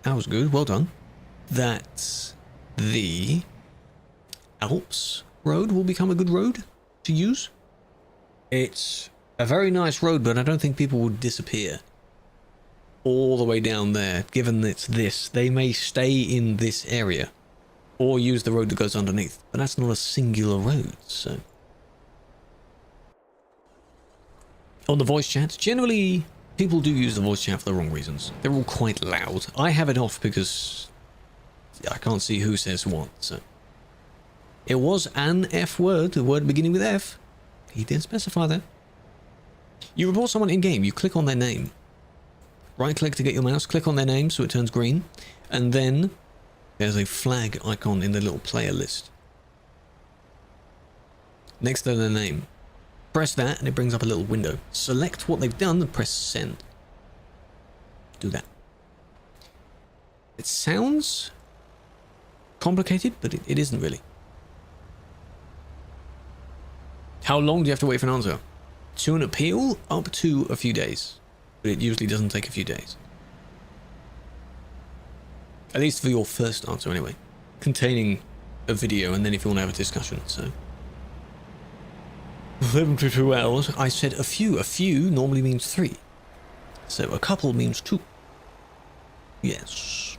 That was good. Well done. That the Alps road will become a good road to use. It's a very nice road, but I don't think people would disappear all the way down there. Given it's this, they may stay in this area or use the road that goes underneath. But that's not a singular road, so... On the voice chat, generally people do use the voice chat for the wrong reasons. They're all quite loud. I have it off because I can't see who says what, so. It was an F word, a word beginning with F. He didn't specify that. You report someone in-game, you click on their name. Right-click to get your mouse, click on their name so it turns green, and then there's a flag icon in the little player list. Next to their name. Press that and it brings up a little window. Select what they've done and press send. Do that. It sounds complicated, but it isn't really. How long do you have to wait for an answer? To an appeal, up to a few days. But it usually doesn't take a few days. At least for your first answer anyway. Containing a video and then if you want to have a discussion, so. 72 hours. I said a few. A few normally means 3. So a couple means 2. Yes.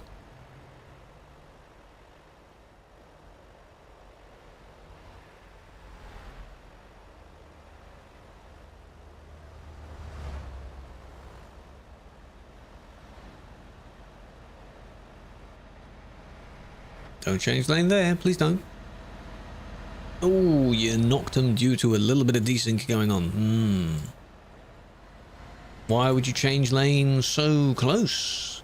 Don't change lane there, please don't. Oh, you knocked him due to a little bit of desync going on. Why would you change lane so close?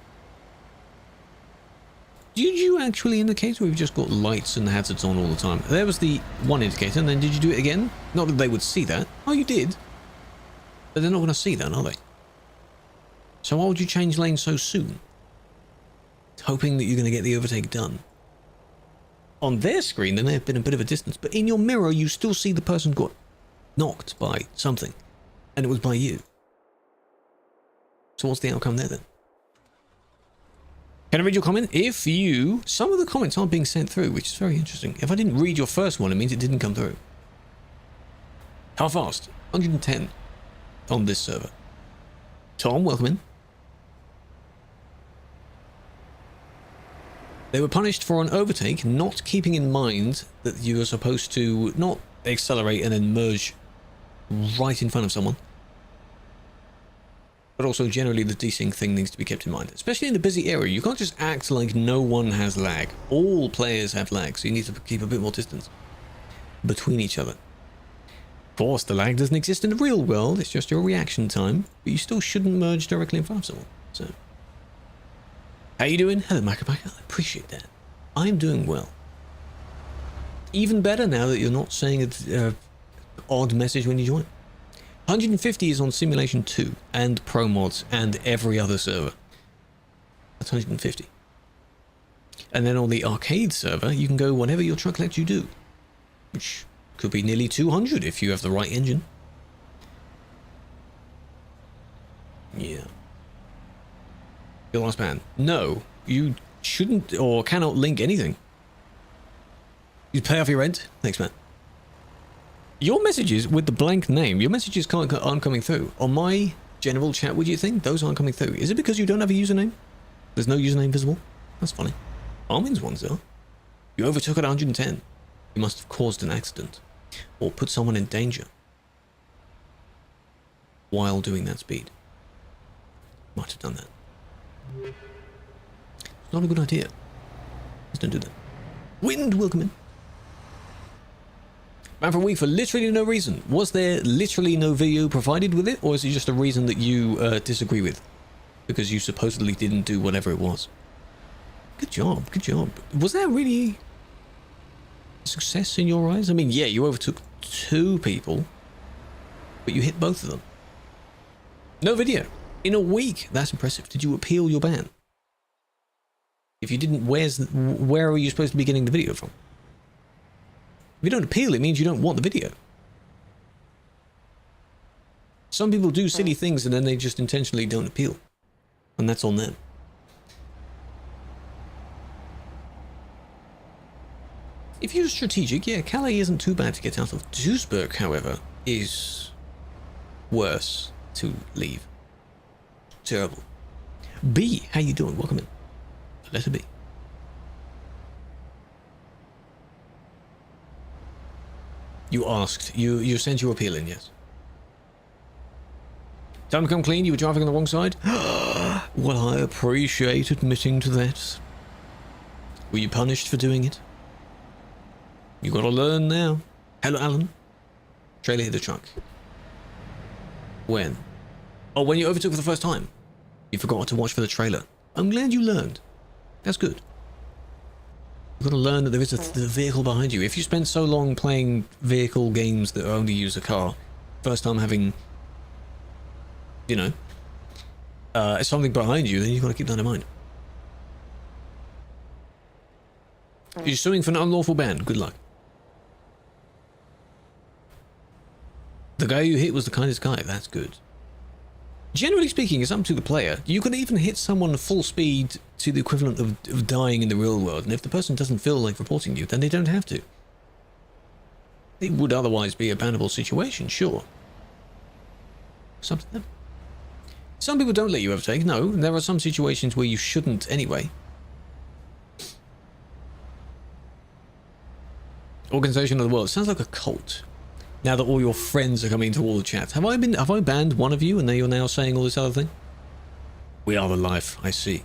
Did you actually indicate, or we've just got lights and hazards on all the time? There was the one indicator, and then did you do it again? Not that they would see that. Oh, you did. But they're not going to see that, are they? So why would you change lane so soon? Hoping that you're going to get the overtake done. On their screen, there may have been a bit of a distance, but in your mirror, you still see the person got knocked by something, and it was by you. So what's the outcome there then? Can I read your comment? Some of the comments aren't being sent through, which is very interesting. If I didn't read your first one, it means it didn't come through. How fast? 110 on this server. Tom, welcome in. They were punished for an overtake, not keeping in mind that you were supposed to not accelerate and then merge right in front of someone. But also generally the desync thing needs to be kept in mind. Especially in a busy area, you can't just act like no one has lag. All players have lag, so you need to keep a bit more distance between each other. Of course, the lag doesn't exist in the real world, it's just your reaction time, but you still shouldn't merge directly in front of someone. So. How you doing? Hello, Macabaka. I appreciate that. I'm doing well. Even better now that you're not saying an odd message when you join. 150 is on Simulation 2 and Pro Mods and every other server. That's 150. And then on the arcade server, you can go whatever your truck lets you do. Which could be nearly 200 if you have the right engine. Yeah. Your last ban. No, you shouldn't or cannot link anything. You pay off your rent? Thanks, man. Your messages with the blank name, your messages aren't coming through. On my general chat, would you think those aren't coming through? Is it because you don't have a username? There's no username visible? That's funny. Armin's ones are. You overtook at 110. You must have caused an accident. Or put someone in danger. While doing that speed. Might have done that. It's not a good idea. Just don't do that. Wind, welcome in. Man for a week for literally no reason. Was there literally no video provided with it, or is it just a reason that you disagree with? Because you supposedly didn't do whatever it was. Good job, good job. Was that really a success in your eyes? I mean, yeah, you overtook 2 people, but you hit both of them. No video. In a week. That's impressive. Did you appeal your ban? If you didn't, where are you supposed to be getting the video from? If you don't appeal, it means you don't want the video. Some people do silly things and then they just intentionally don't appeal. And that's on them. If you're strategic, yeah, Calais isn't too bad to get out of. Duisburg, however, is worse to leave. Terrible. B, how you doing? Welcome in. Letter B. You asked. You sent your appeal in, yes. Time to come clean, you were driving on the wrong side? Well, I appreciate admitting to that. Were you punished for doing it? You gotta learn now. Hello, Alan. Trailer hit the truck. When? Oh, when you overtook for the first time. You forgot to watch for the trailer. I'm glad you learned. That's good. You've got to learn that there is a vehicle behind you. If you spend so long playing vehicle games that only use a car, first time having, you know, something behind you, then you've got to keep that in mind. You're suing for an unlawful ban. Good luck. The guy you hit was the kindest guy. That's good. Generally speaking, it's up to the player. You can even hit someone full speed to the equivalent of dying in the real world, and if the person doesn't feel like reporting you, then they don't have to. It would otherwise be a bannable situation, sure. Something. Some people don't let you overtake. No, there are some situations where you shouldn't anyway. Organization of the World. Sounds like a cult. Now that all your friends are coming to all the chats. Have I banned one of you and you're now saying all this other thing? We are the life, I see.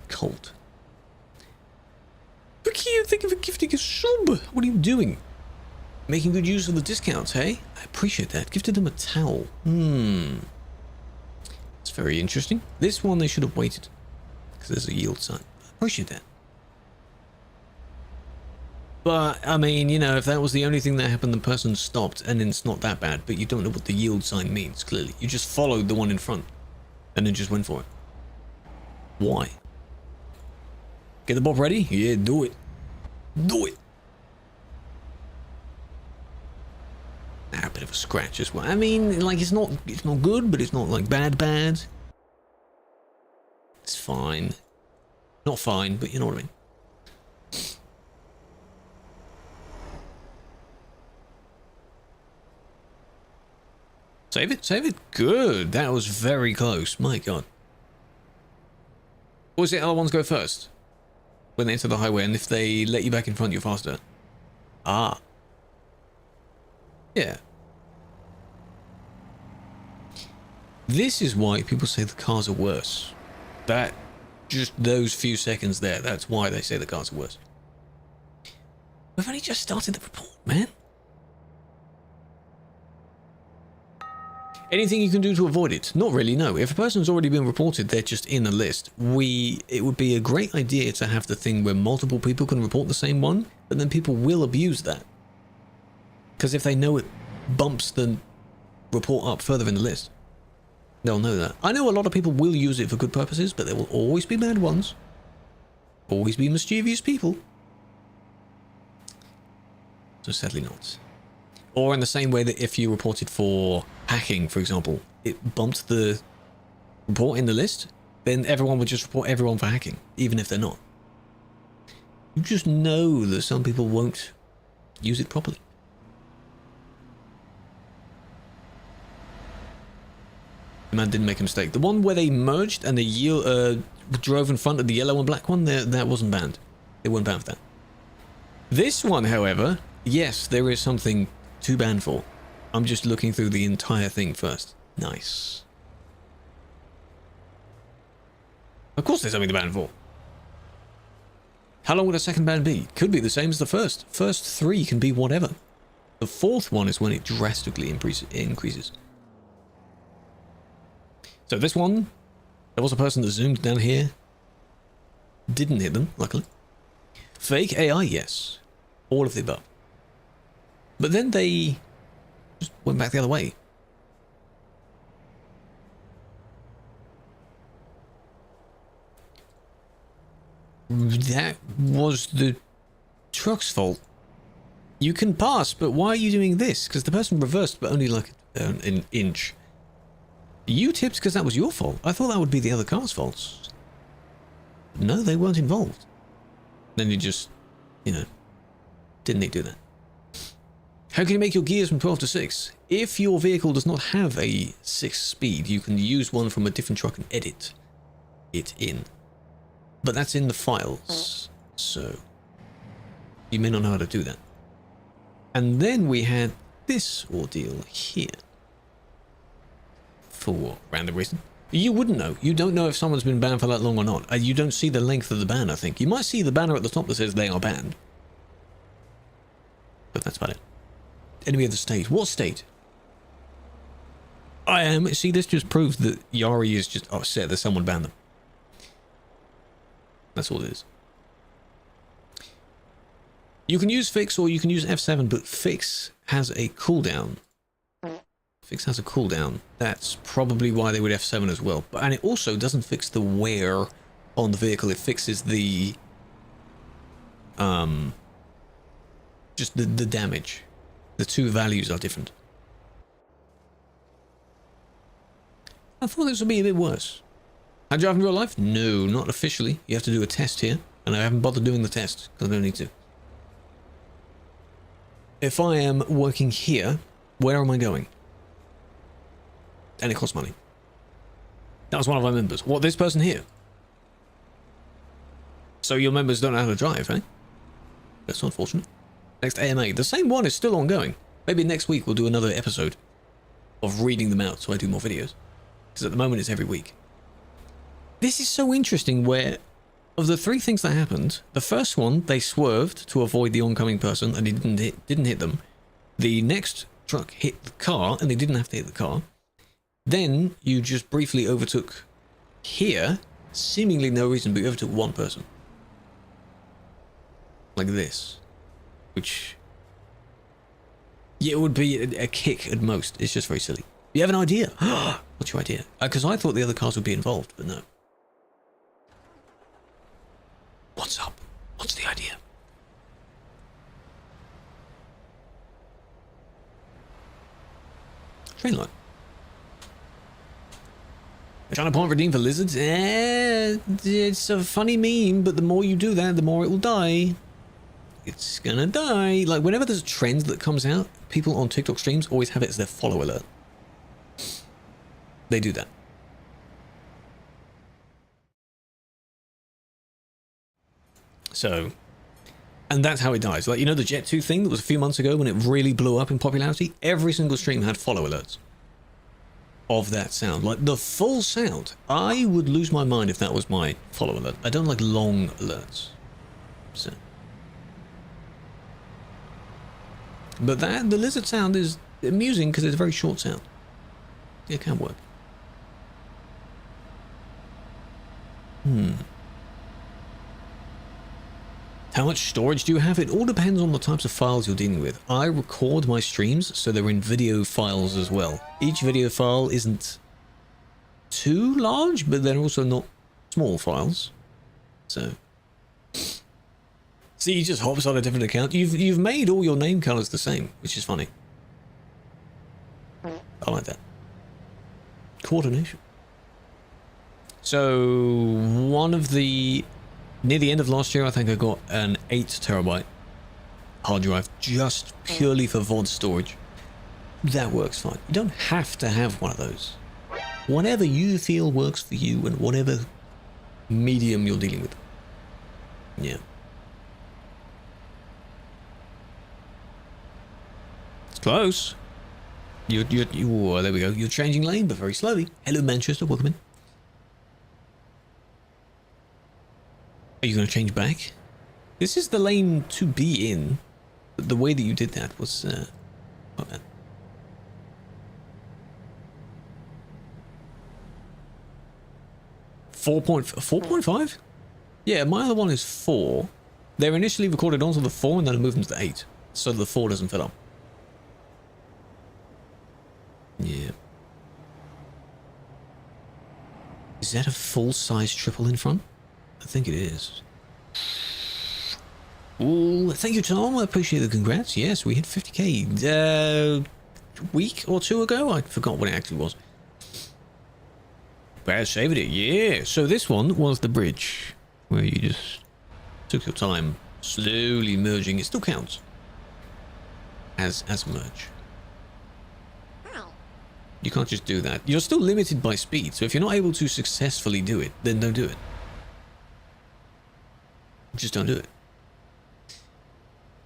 Cult. Vicky, thank you for gifting a sub. What are you doing? Making good use of the discounts, hey? I appreciate that. Gifted them a towel. That's very interesting. This one they should have waited. Because there's a yield sign. I appreciate that. But, I mean, you know, if that was the only thing that happened, the person stopped, and it's not that bad, but you don't know what the yield sign means, clearly. You just followed the one in front, and then just went for it. Why? Get the bop ready? Yeah, do it. Do it! Ah, a bit of a scratch as well. I mean, like, it's not good, but it's not, like, bad. It's fine. Not fine, but you know what I mean. Save it. Good. That was very close. My God. Or is it other ones go first? When they enter the highway, and if they let you back in front, you're faster. Ah. Yeah. This is why people say the cars are worse. That, just those few seconds there, that's why they say the cars are worse. We've only just started the report, man. Anything you can do to avoid it? Not really, no. If a person's already been reported, they're just in a list. It would be a great idea to have the thing where multiple people can report the same one, but then people will abuse that. Because if they know it bumps the report up further in the list, they'll know that. I know a lot of people will use it for good purposes, but there will always be bad ones. Always be mischievous people. So sadly not. Or in the same way that if you reported for hacking, for example, it bumped the report in the list, then everyone would just report everyone for hacking, even if they're not. You just know that some people won't use it properly. The man didn't make a mistake. The one where they merged and they drove in front of the yellow and black one, that wasn't banned. They weren't banned for that. This one, however, yes, there is something to ban for. I'm just looking through the entire thing first. Nice. Of course there's something to ban for. How long would a second ban be? Could be the same as the first. First 3 can be whatever. The 4th one is when it drastically increases. So this one, there was a person that zoomed down here. Didn't hit them, luckily. Fake AI, yes. All of the above. But then they just went back the other way. That was the truck's fault. You can pass, but why are you doing this? Because the person reversed, but only like an inch. You tipped because that was your fault. I thought that would be the other car's fault. No, they weren't involved. Then you just, you know, didn't need to do that. How can you make your gears from 12 to 6? If your vehicle does not have a 6 speed, you can use one from a different truck and edit it in. But that's in the files, so you may not know how to do that. And then we had this ordeal here. for what random reason. You wouldn't know. You don't know if someone's been banned for that long or not. You don't see the length of the ban, I think. You might see the banner at the top that says they are banned. But that's about it. Enemy of the state. What state? I am. See, this just proves that Yari is just upset that someone banned them. That's all it is. You can use Fix or you can use F7, but Fix has a cooldown. Fix has a cooldown. That's probably why they would F7 as well. And it also doesn't fix the wear on the vehicle. It fixes the just the damage. The two values are different. I thought this would be a bit worse. I drive in real life? No, not officially. You have to do a test here, and I haven't bothered doing the test because I don't need to. If I am working here, where am I going? And it costs money. That was one of my members. What, this person here? So your members don't know how to drive, eh? That's unfortunate. Next AMA. The same one is still ongoing. Maybe next week we'll do another episode of reading them out so I do more videos. Because at the moment it's every week. This is so interesting where, of the three things that happened, the first one, they swerved to avoid the oncoming person and he didn't hit them. The next truck hit the car and they didn't have to hit the car. Then you just briefly overtook here, seemingly no reason, but you overtook one person. Like this. Which, yeah, it would be a kick at most. It's just very silly. You have an idea? What's your idea? Because I thought the other cars would be involved, but no. What's up? What's the idea? Train line. Trying to point redeem for lizards? It's a funny meme, but the more you do that, the more it will die. It's gonna die. Like, whenever there's a trend that comes out, people on TikTok streams always have it as their follow alert. They do that. So, and that's how it dies. Like, you know the Jet 2 thing that was a few months ago when it really blew up in popularity? Every single stream had follow alerts of that sound. Like, the full sound. I would lose my mind if that was my follow alert. I don't like long alerts. So. But that, the lizard sound is amusing because it's a very short sound. It can work. How much storage do you have? It all depends on the types of files you're dealing with. I record my streams, so they're in video files as well. Each video file isn't too large, but they're also not small files. So, see, you just hops on a different account. You've made all your name colors the same, which is funny. I like that. Coordination. So, one of the... Near the end of last year, I think I got an 8 terabyte hard drive just purely for VOD storage. That works fine. You don't have to have one of those. Whatever you feel works for you and whatever medium you're dealing with. Yeah. It's close. Oh, there we go. You're changing lane, but very slowly. Hello, Manchester. Welcome in. Are you going to change back? This is the lane to be in. But the way that you did that was... not bad. Four point 4.5? Yeah, my other one is 4. They're initially recorded onto the 4 and then I moved them to the 8. So the 4 doesn't fill up. Yeah. Is that a full-size triple in front? I think it is. Ooh, thank you, Tom. I appreciate the congrats. Yes, we hit 50k a week or two ago. I forgot what it actually was. But I saved it. Yeah. So this one was the bridge where you just took your time slowly merging. It still counts as a merge. You can't just do that. You're still limited by speed. So if you're not able to successfully do it, then don't do it. Just don't do it.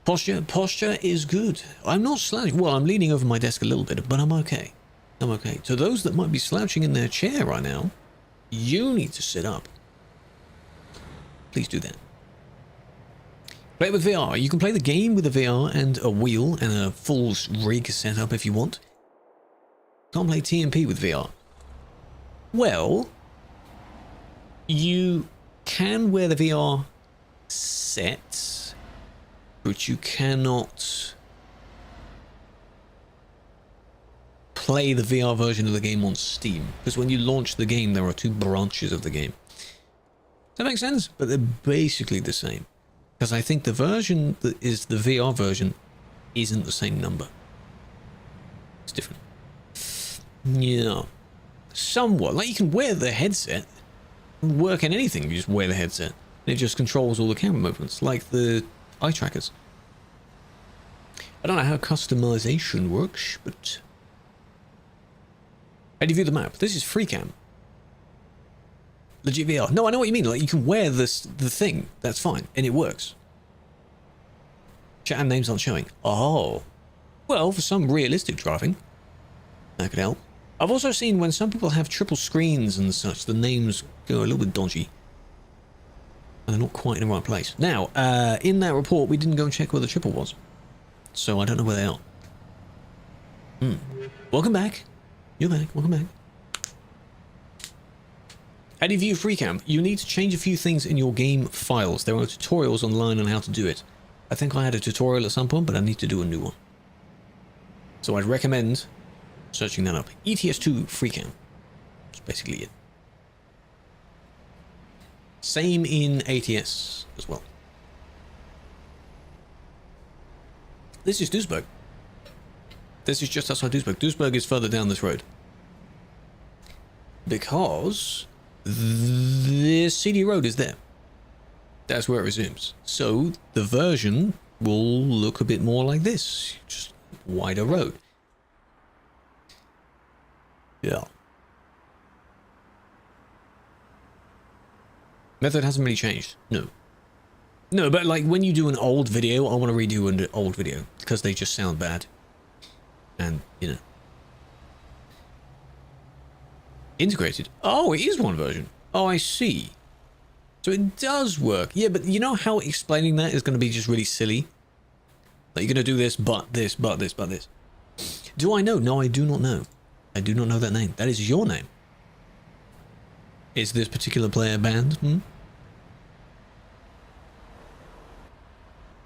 Posture is good. I'm not slouching. Well, I'm leaning over my desk a little bit, but I'm okay. I'm okay. So those that might be slouching in their chair right now, you need to sit up. Please do that. Play it with VR. You can play the game with a VR and a wheel and a full rig setup if you want. Can't play TMP with VR. Well, you can wear the VR set, but you cannot play the VR version of the game on Steam, because when you launch the game there are two branches of the game. Does that make sense? But they're basically the same, because I think the version that is the VR version isn't the same number. It's different. Yeah, somewhat. Like, you can wear the headset and work in anything. You just wear the headset and it just controls all the camera movements, like the eye trackers. I don't know how customization works, but how do you view the map? This is free cam. Legit VR. No, I know what you mean. Like, you can wear the thing. That's fine. And it works. Chat and names aren't showing. Oh. Well, for some realistic driving, that could help. I've also seen when some people have triple screens and such, the names go a little bit dodgy. And they're not quite in the right place. Now, in that report, we didn't go and check where the triple was. So I don't know where they are. Welcome back. You're back. Welcome back. How do you view FreeCam? You need to change a few things in your game files. There are tutorials online on how to do it. I think I had a tutorial at some point, but I need to do a new one. So I'd recommend searching that up. ETS2 FreeCam. That's basically it. Same in ATS as well. This is Duisburg. This is just outside Duisburg. Duisburg is further down this road. Because the CD road is there. That's where it resumes. So the version will look a bit more like this. Just wider road. Yeah. Method hasn't really changed. No. No, but like when you do an old video, I want to redo an old video because they just sound bad. And, you know. Integrated. Oh, it is one version. Oh, I see. So it does work. Yeah, but you know how explaining that is going to be just really silly? Like, you're going to do this, but this, but this, but this. Do I know? No, I do not know. I do not know that name. That is your name. Is this particular player banned?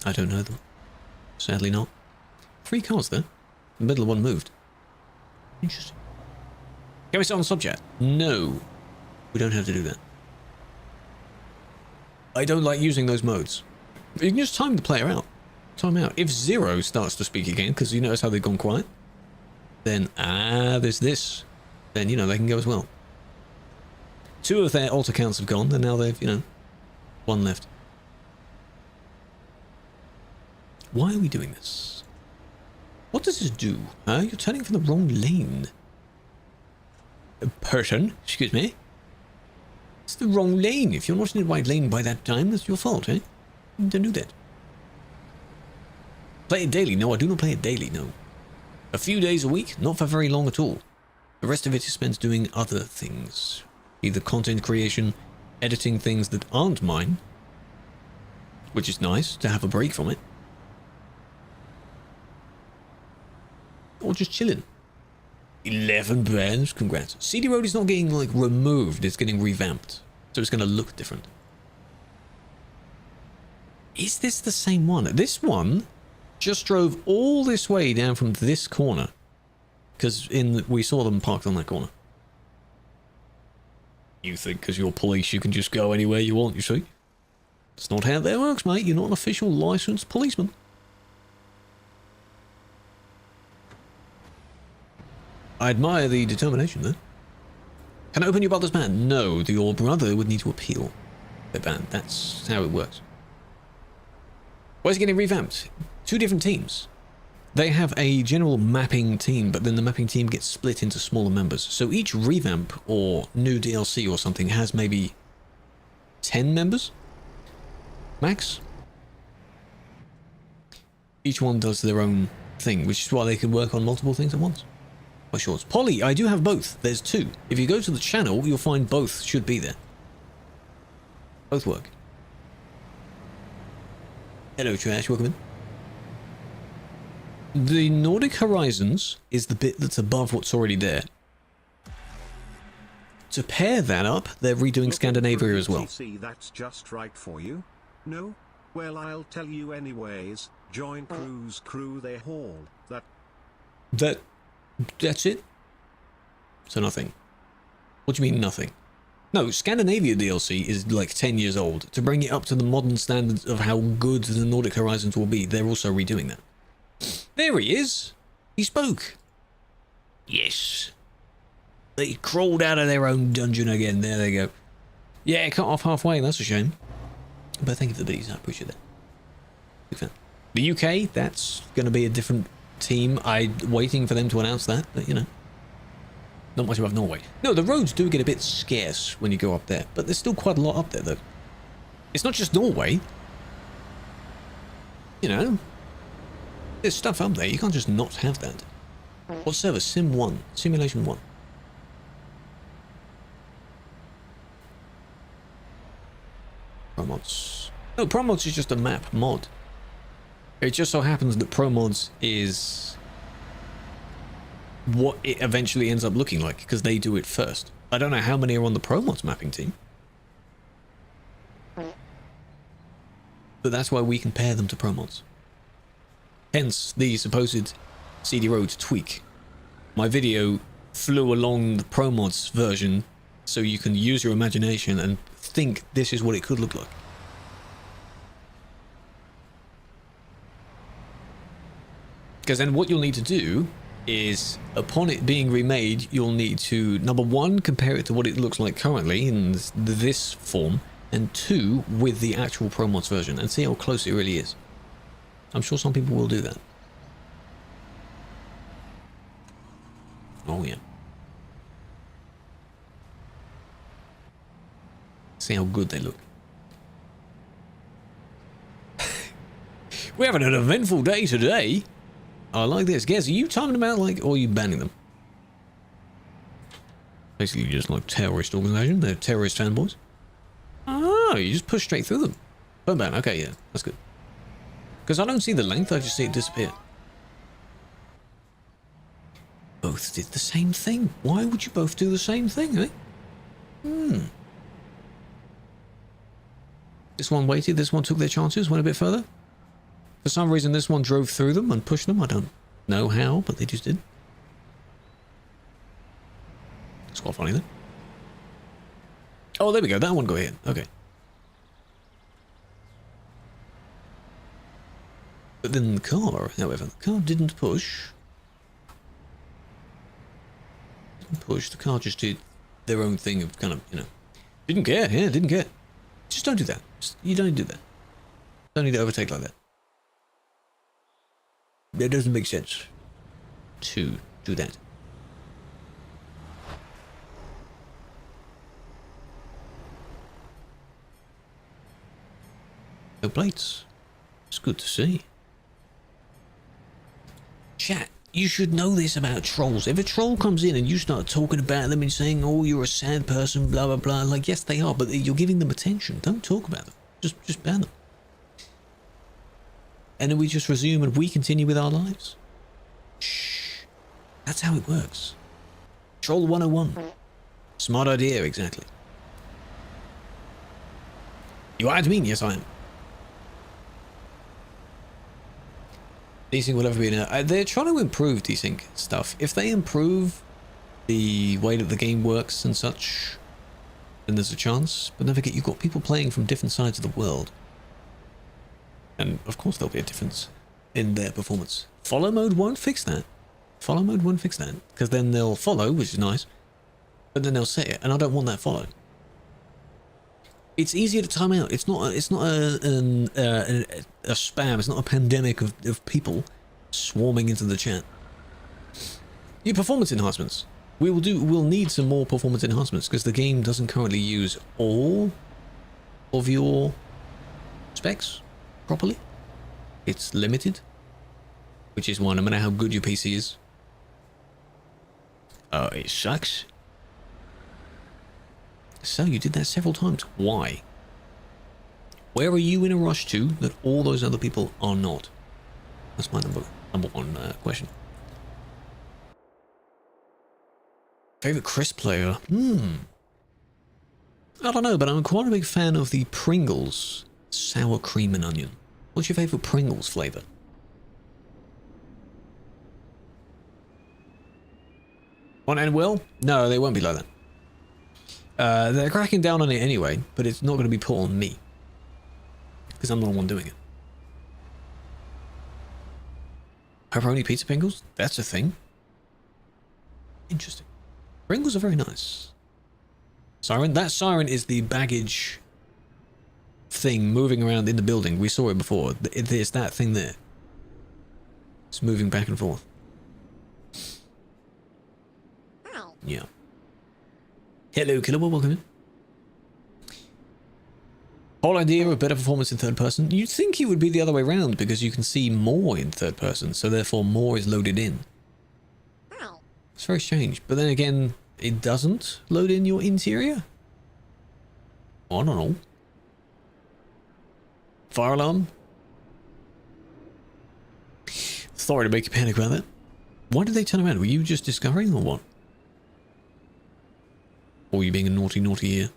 I don't know them. Sadly not. 3 cars there. The middle one moved. Interesting. Can we start on subject? No. We don't have to do that. I don't like using those modes. You can just time the player out. Time out. If Zero starts to speak again, because you notice how they've gone quiet, then, there's this. Then, you know, they can go as well. 2 of their alt accounts have gone, and now they've, you know, 1 left. Why are we doing this? What does this do? You're turning from the wrong lane. Person, excuse me. It's the wrong lane. If you're not in the right lane by that time, that's your fault, eh? Don't do that. Play it daily. No, I do not play it daily, no. A few days a week, not for very long at all. The rest of it is spent doing other things. Either content creation, editing things that aren't mine, which is nice to have a break from it, or just chilling. 11 bands, congrats. CD Road is not getting, like, removed, it's getting revamped. So it's going to look different. Is this the same one? This one just drove all this way down from this corner. Because we saw them parked on that corner. You think because you're police you can just go anywhere you want, you see? That's not how that works, mate. You're not an official licensed policeman. I admire the determination there. Can I open your brother's ban? No, your brother would need to appeal their ban. That's how it works. Why is it getting revamped? 2 different teams. They have a general mapping team, but then the mapping team gets split into smaller members. So each revamp or new DLC or something has maybe 10 members? Max? Each one does their own thing, which is why they can work on multiple things at once. Cowboy shorts. Polly, I do have both. There's two. If you go to the channel, you'll find both should be there. Both work. Hello, Trash. Welcome in. The Nordic Horizons is the bit that's above what's already there. To pair that up, they're redoing Scandinavia as well. See, that's just right for you. No? Well, I'll tell you anyways. Join Krew's crew. They haul that. That's it? So nothing. What do you mean nothing? No, Scandinavia DLC is like 10 years old. To bring it up to the modern standards of how good the Nordic Horizons will be, they're also redoing that. There he is. He spoke. Yes. They crawled out of their own dungeon again. There they go. Yeah, cut off halfway. That's a shame. But thank you for the bees. I appreciate that. Big fan. The UK, that's going to be a different team. I'm waiting for them to announce that, but you know. Not much above Norway. No, the roads do get a bit scarce when you go up there, but there's still quite a lot up there, though. It's not just Norway. You know. There's stuff up there. You can't just not have that. What server? Sim 1. Simulation 1. Promods. No, Promods is just a map mod. It just so happens that Promods is what it eventually ends up looking like, because they do it first. I don't know how many are on the Promods mapping team. But that's why we compare them to Promods. Hence the supposed CD Roads tweak. My video flew along the Promods version so you can use your imagination and think this is what it could look like. Because then what you'll need to do is, upon it being remade, you'll need to, number one, compare it to what it looks like currently in this form, and two, with the actual Promods version, and see how close it really is. I'm sure some people will do that. Oh yeah. See how good they look. We're having an eventful day today. I like this. Guess, are you timing them out, like, or are you banning them? Basically just like terrorist organization. They're terrorist fanboys. Oh, you just push straight through them. Phone ban. Okay, yeah, that's good. Because I don't see the length, I just see it disappear. Both did the same thing. Why would you both do the same thing, eh? This one waited, this one took their chances, went a bit further. For some reason, this one drove through them and pushed them. I don't know how, but they just did. It's quite funny, though. Oh, there we go. That one got hit. Okay. But then the car, however, the car didn't push. The car just did their own thing of kind of, you know, didn't care. Yeah, didn't care. Just don't do that. You don't do that. Don't need to overtake like that. It doesn't make sense to do that. No plates. It's good to see. Chat, you should know this about trolls. If a troll comes in and you start talking about them and saying, oh, you're a sad person, blah, blah, blah, like, yes, they are, but you're giving them attention. Don't talk about them. Just ban them. And then we just resume and we continue with our lives. Shh. That's how it works. Troll 101. Smart idea, exactly. You admin? Yes, I am. Desync will ever be they're trying to improve desync stuff. If they improve the way that the game works and such, then there's a chance. But don't forget, you've got people playing from different sides of the world. And of course there'll be a difference in their performance. Follow mode won't fix that. Follow mode won't fix that. Because then they'll follow, which is nice. But then they'll say it, and I don't want that follow. It's easier to time out. It's not a spam. It's not a pandemic of people swarming into the chat. Your performance enhancements. We'll need some more performance enhancements because the game doesn't currently use all of your specs properly. It's limited, which is why no matter how good your PC is, Oh, it sucks. So you did that several times. Why? Where are you in a rush to that all those other people are not? That's my number one question. Favorite crisp player? I don't know, but I'm quite a big fan of the Pringles sour cream and onion. What's your favorite Pringles flavor? Want to end well? No, they won't be like that. They're cracking down on it anyway, but it's not going to be put on me. Because I'm not the one doing it. Pepperoni pizza Pringles? That's a thing. Interesting. Pringles are very nice. Siren? That siren is the baggage thing moving around in the building. We saw it before. There's that thing there. It's moving back and forth. Yeah. Hello, Killua. Welcome in. Whole idea of better performance in third person. You'd think it would be the other way around because you can see more in third person, so therefore more is loaded in. It's very strange. But then again, it doesn't load in your interior? I don't know. Fire alarm? Sorry to make you panic about that. Why did they turn around? Were you just discovering or what? Or were you being a naughty ear?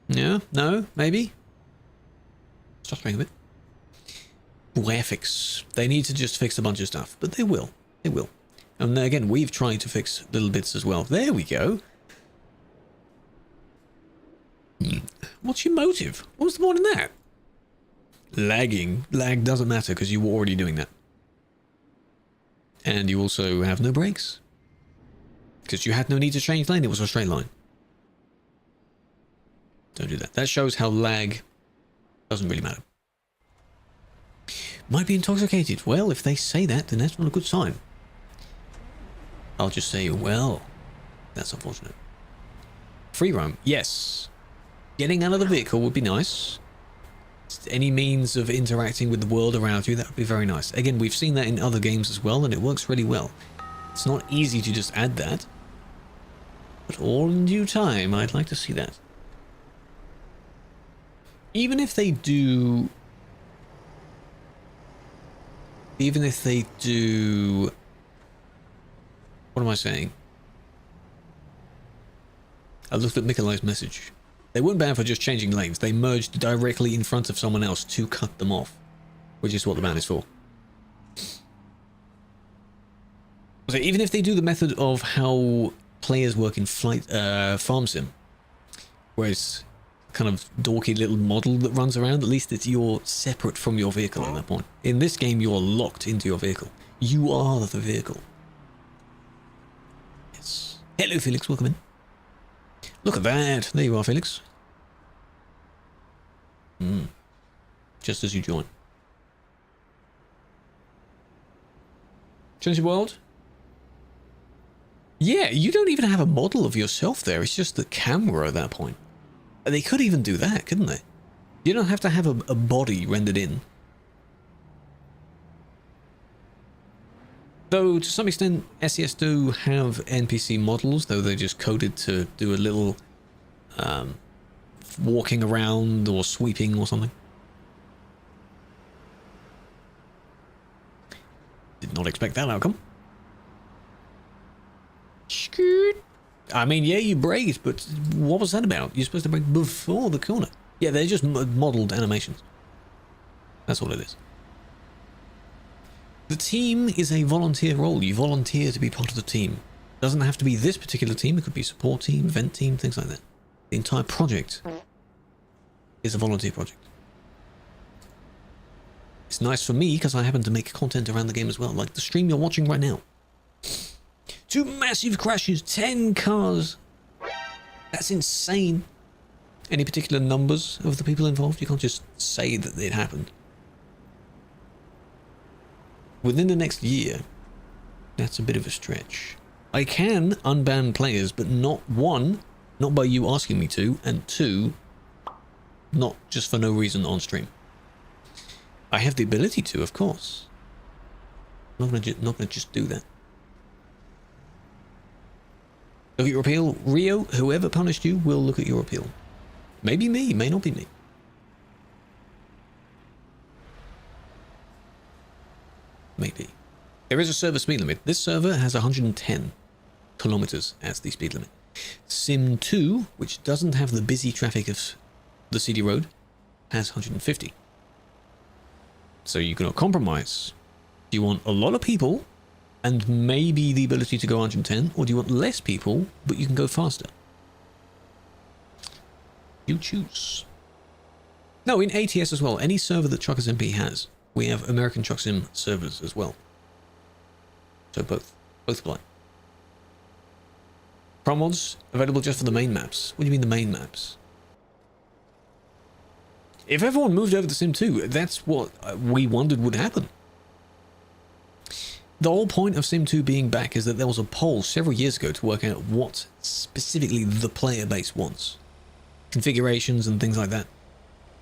Yeah? No? Maybe? Stuttering a bit. Graphics. They need to just fix a bunch of stuff, but they will. They will. And again, we've tried to fix little bits as well. There we go. What's your motive? What's the point in that? Lagging. Lag doesn't matter because you were already doing that. And you also have no brakes. Because you had no need to change lane. It was a straight line. Don't do that. That shows how lag doesn't really matter. Might be intoxicated. Well, if they say that, then that's not a good sign. I'll just say, well, that's unfortunate. Free roam. Yes. Getting out of the vehicle would be nice. Any means of interacting with the world around you, that would be very nice. Again, we've seen that in other games as well, and it works really well. It's not easy to just add that. But all in due time, I'd like to see that. Even if they do... What am I saying? I looked at Mikolai's message. They weren't bad for just changing lanes. They merged directly in front of someone else to cut them off. Which is what the ban is for. So even if they do the method of how players work in flight farm sim, where it's kind of dorky little model that runs around, at least you're separate from your vehicle at that point. In this game, you're locked into your vehicle. You are the vehicle. Yes. Hello, Felix. Welcome in. Look at that. There you are, Felix. Just as you join. Change the world? Yeah, you don't even have a model of yourself there. It's just the camera at that point. They could even do that, couldn't they? You don't have to have a body rendered in. Though, to some extent, SES do have NPC models, though they're just coded to do a little walking around or sweeping or something. Did not expect that outcome. Scoot. I mean, yeah, you braked, but what was that about? You're supposed to brake before the corner. Yeah, they're just modeled animations. That's all it is. The team is a volunteer role. You volunteer to be part of the team. Doesn't have to be this particular team. It could be a support team, event team, things like that. The entire project is a volunteer project. It's nice for me because I happen to make content around the game as well, like the stream you're watching right now. 2 massive crashes, 10 cars. That's insane. Any particular numbers of the people involved? You can't just say that it happened. Within the next year, that's a bit of a stretch. I can unban players, but not one, not by you asking me to, and 2, not just for no reason on stream. I have the ability to, of course. I'm not gonna just do that. Look at your appeal. Rio, whoever punished you will look at your appeal. Maybe me, may not be me. Maybe. There is a server speed limit. This server has 110 kilometers as the speed limit. Sim 2, which doesn't have the busy traffic of the CD road, has 150. So you cannot compromise. Do you want a lot of people and maybe the ability to go 110, or do you want less people but you can go faster? You choose. No, in ATS as well, any server that TruckersMP has, we have American Truck Sim servers as well. So both apply. Pro mods available just for the main maps. What do you mean the main maps? If everyone moved over to Sim 2, that's what we wondered would happen. The whole point of Sim 2 being back is that there was a poll several years ago to work out what specifically the player base wants. Configurations and things like that.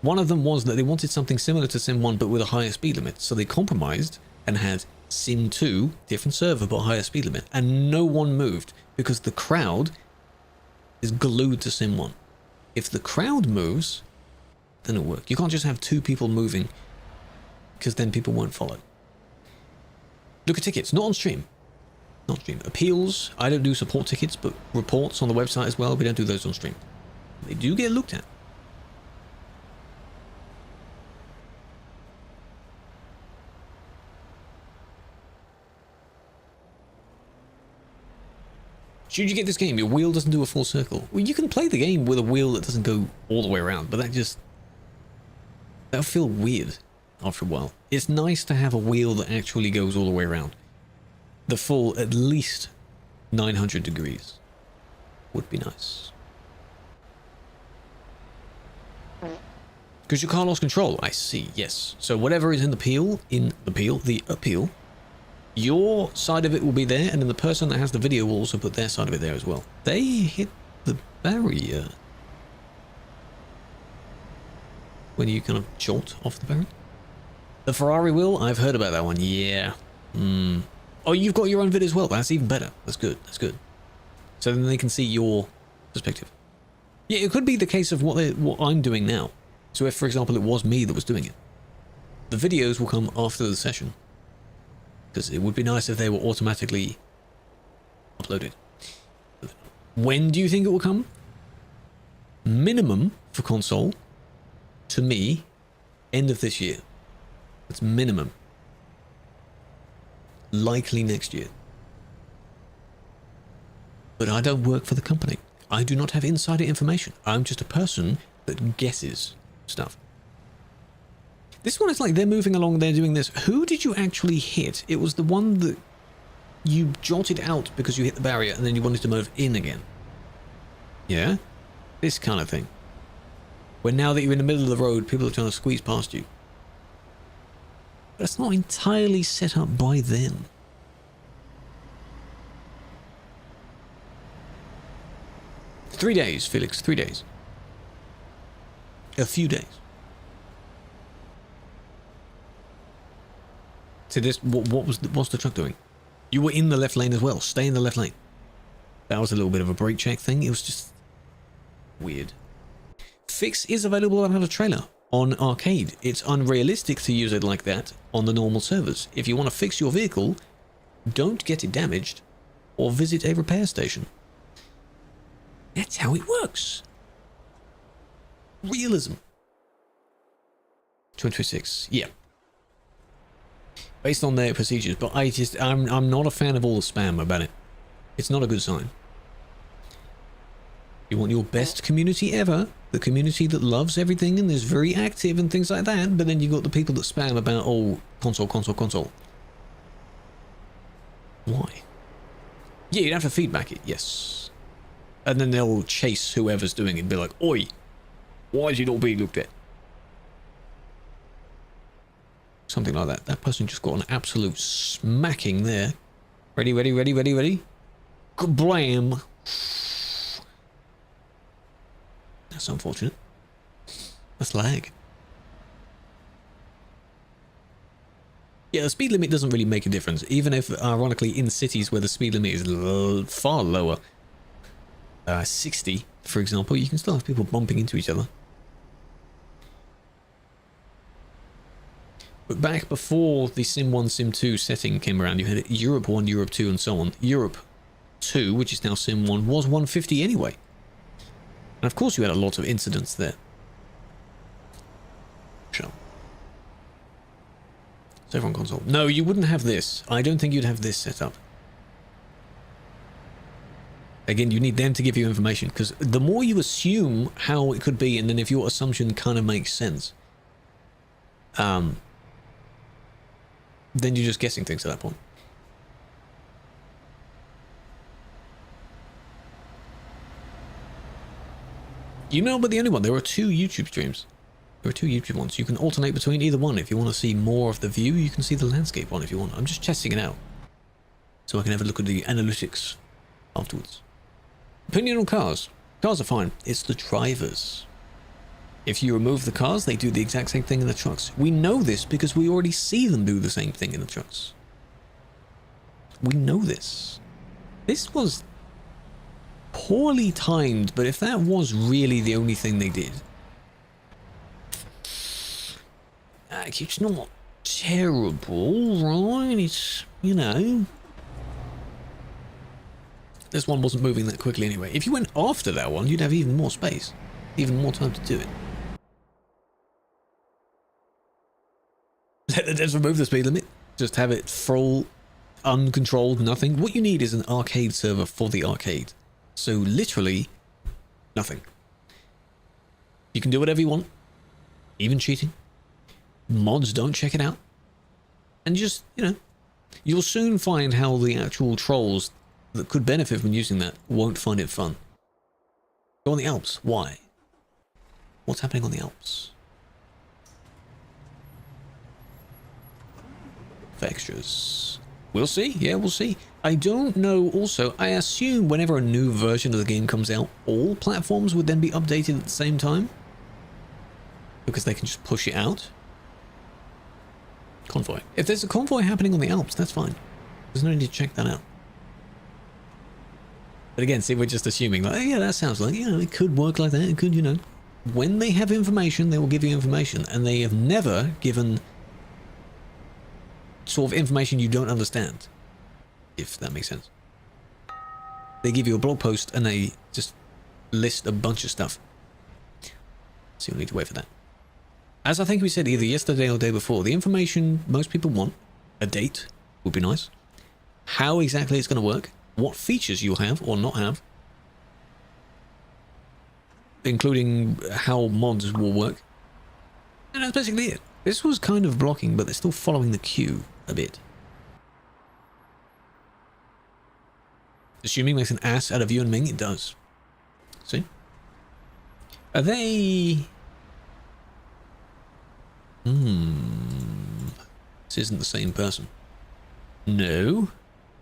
One of them was that they wanted something similar to Sim 1 but with a higher speed limit, so they compromised and had Sim 2, different server but higher speed limit, and no one moved because the crowd is glued to Sim 1. If the crowd moves, then it'll work. You can't just have two people moving because then people won't follow. Look at tickets, not on stream. Not on stream. Appeals, I don't do support tickets, but reports on the website as well, we don't do those on stream. They do get looked at. Should you get this game, your wheel doesn't do a full circle. Well, you can play the game with a wheel that doesn't go all the way around, but that'll feel weird after a while. It's nice to have a wheel that actually goes all the way around. The full, at least 900 degrees would be nice. Because your car lost control. I see, yes. So whatever is in the appeal, your side of it will be there, and then the person that has the video will also put their side of it there as well. They hit the barrier. When you kind of jolt off the barrier. The Ferrari wheel, I've heard about that one. Yeah. Oh, you've got your own vid as well. That's even better. That's good. That's good. So then they can see your perspective. Yeah, it could be the case of what I'm doing now. So if, for example, it was me that was doing it, the videos will come after the session. Because it would be nice if they were automatically uploaded. When do you think it will come? Minimum for console, to me, end of this year. That's minimum. Likely next year. But I don't work for the company. I do not have insider information. I'm just a person that guesses stuff. This one is like they're moving along, they're doing this. Who did you actually hit? It was the one that you jolted out because you hit the barrier and then you wanted to move in again. Yeah? This kind of thing. Where now that you're in the middle of the road, people are trying to squeeze past you. But it's not entirely set up by them. Three days, Felix, 3 days. A few days. So this, what's the truck doing? You were in the left lane as well. Stay in the left lane. That was a little bit of a brake check thing. It was just weird. Fix is available without a trailer on arcade. It's unrealistic to use it like that on the normal servers. If you want to fix your vehicle, don't get it damaged or visit a repair station. That's how it works. Realism. 26. Yeah. Based on their procedures, but I'm not a fan of all the spam about it. It's not a good sign. You want your best community ever, the community that loves everything and is very active and things like that, but then you've got the people that spam about, oh, console. Why? Yeah, you'd have to feedback it, yes. And then they'll chase whoever's doing it and be like, oi, why is it not being looked at? Something like that. That person just got an absolute smacking there. Ready. Blam. That's unfortunate. That's lag. Yeah, the speed limit doesn't really make a difference, even if, ironically, in cities where the speed limit is far lower, 60, for example, you can still have people bumping into each other. But back before the Sim 1, Sim 2 setting came around, you had Europe 1, Europe 2, and so on. Europe 2, which is now Sim 1, was 150 anyway. And of course you had a lot of incidents there. Sure. Server on console. No, you wouldn't have this. I don't think you'd have this set up. Again, you need them to give you information, because the more you assume how it could be, and then if your assumption kind of makes sense, then you're just guessing things at that point. You know, but the only one, there are 2 YouTube streams. There are 2 YouTube ones. You can alternate between either one. If you want to see more of the view, you can see the landscape one if you want. I'm just testing it out, so I can have a look at the analytics afterwards. Opinion on cars. Cars are fine. It's the drivers. If you remove the cars, they do the exact same thing in the trucks. We know this because we already see them do the same thing in the trucks. We know this. This was poorly timed, but if that was really the only thing they did, it's not terrible, right? It's, you know, this one wasn't moving that quickly anyway. If you went after that one, you'd have even more space, even more time to do it. Just remove the speed limit. Just have it full, uncontrolled, nothing. What you need is an arcade server for the arcade. So literally nothing. You can do whatever you want, even cheating. Mods don't check it out. And just, you know, you'll soon find how the actual trolls that could benefit from using that won't find it fun. Go on the Alps. Why? What's happening on the Alps? For extras. We'll see. Yeah, we'll see. I don't know also. I assume whenever a new version of the game comes out, all platforms would then be updated at the same time, because they can just push it out. Convoy. If there's a convoy happening on the Alps, that's fine. There's no need to check that out. But again, see, we're just assuming, like, oh, yeah, that sounds like, you know, it could work like that. It could, you know. When they have information, they will give you information. And they have never given sort of information you don't understand, if that makes sense. They give you a blog post and they just list a bunch of stuff. So you'll need to wait for that. As I think we said either yesterday or the day before, the information most people want, a date would be nice, how exactly it's going to work, what features you'll have or not have, including how mods will work, and that's basically it. This was kind of blocking, but they're still following the queue a bit. Assuming makes an ass out of you and Ming, it does. See? Are they... This isn't the same person. No.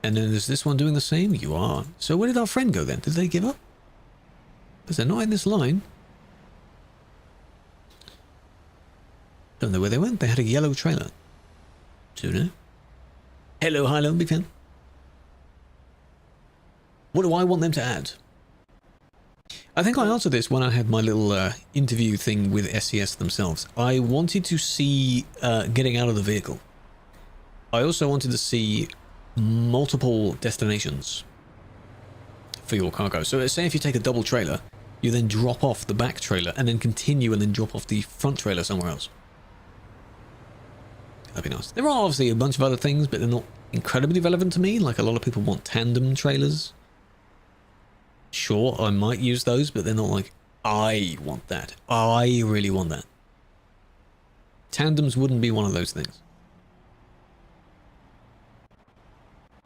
And then there's this one doing the same? You are. So where did our friend go then? Did they give up? Because they're not in this line. Don't know where they went. They had a yellow trailer. Tuna. Hello, Hilo, big fan. What do I want them to add? I think I answered this when I had my little interview thing with SES themselves. I wanted to see getting out of the vehicle. I also wanted to see multiple destinations for your cargo. So say if you take a double trailer, you then drop off the back trailer and then continue and then drop off the front trailer somewhere else. That'd be nice. There are obviously a bunch of other things, but they're not incredibly relevant to me. Like a lot of people want tandem trailers. Sure, I might use those, but they're not like, I want that. I really want that. Tandems wouldn't be one of those things.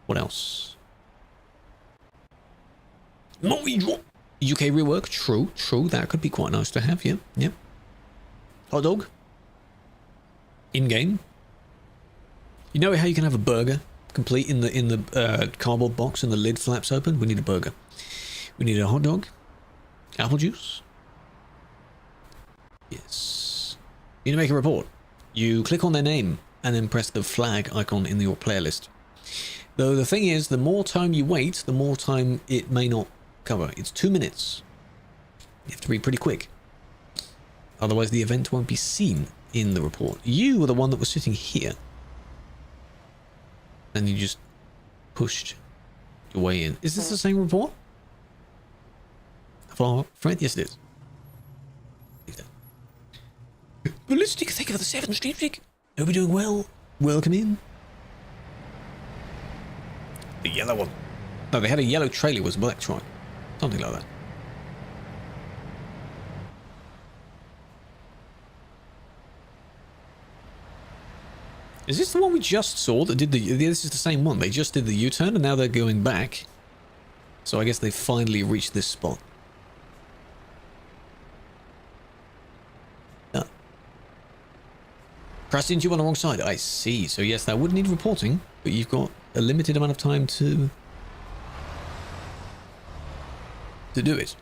What else? UK rework, true, that could be quite nice to have, yeah. Hot dog. In-game. You know how you can have a burger complete in the cardboard box and the lid flaps open? We need a burger. We need a hot dog. Apple juice. Yes. You need to make a report. You click on their name and then press the flag icon in your player list. Though the thing is, the more time you wait, the more time it may not cover. It's 2 minutes. You have to be pretty quick. Otherwise the event won't be seen in the report. You were the one that was sitting here. And you just pushed your way in. Is this the same report? For Fred? Yes, it is. Ballistic, thank you for the 7 stream stick. Hope you're doing well. Welcome in. The yellow one. No, they had a yellow trailer, it was a black truck. Something like that. Is this the one we just saw that did the... This is the same one. They just did the U-turn and now they're going back. So I guess they finally reached this spot. Ah. Crashed into you on the wrong side. I see. So yes, that would need reporting, but you've got a limited amount of time to do it.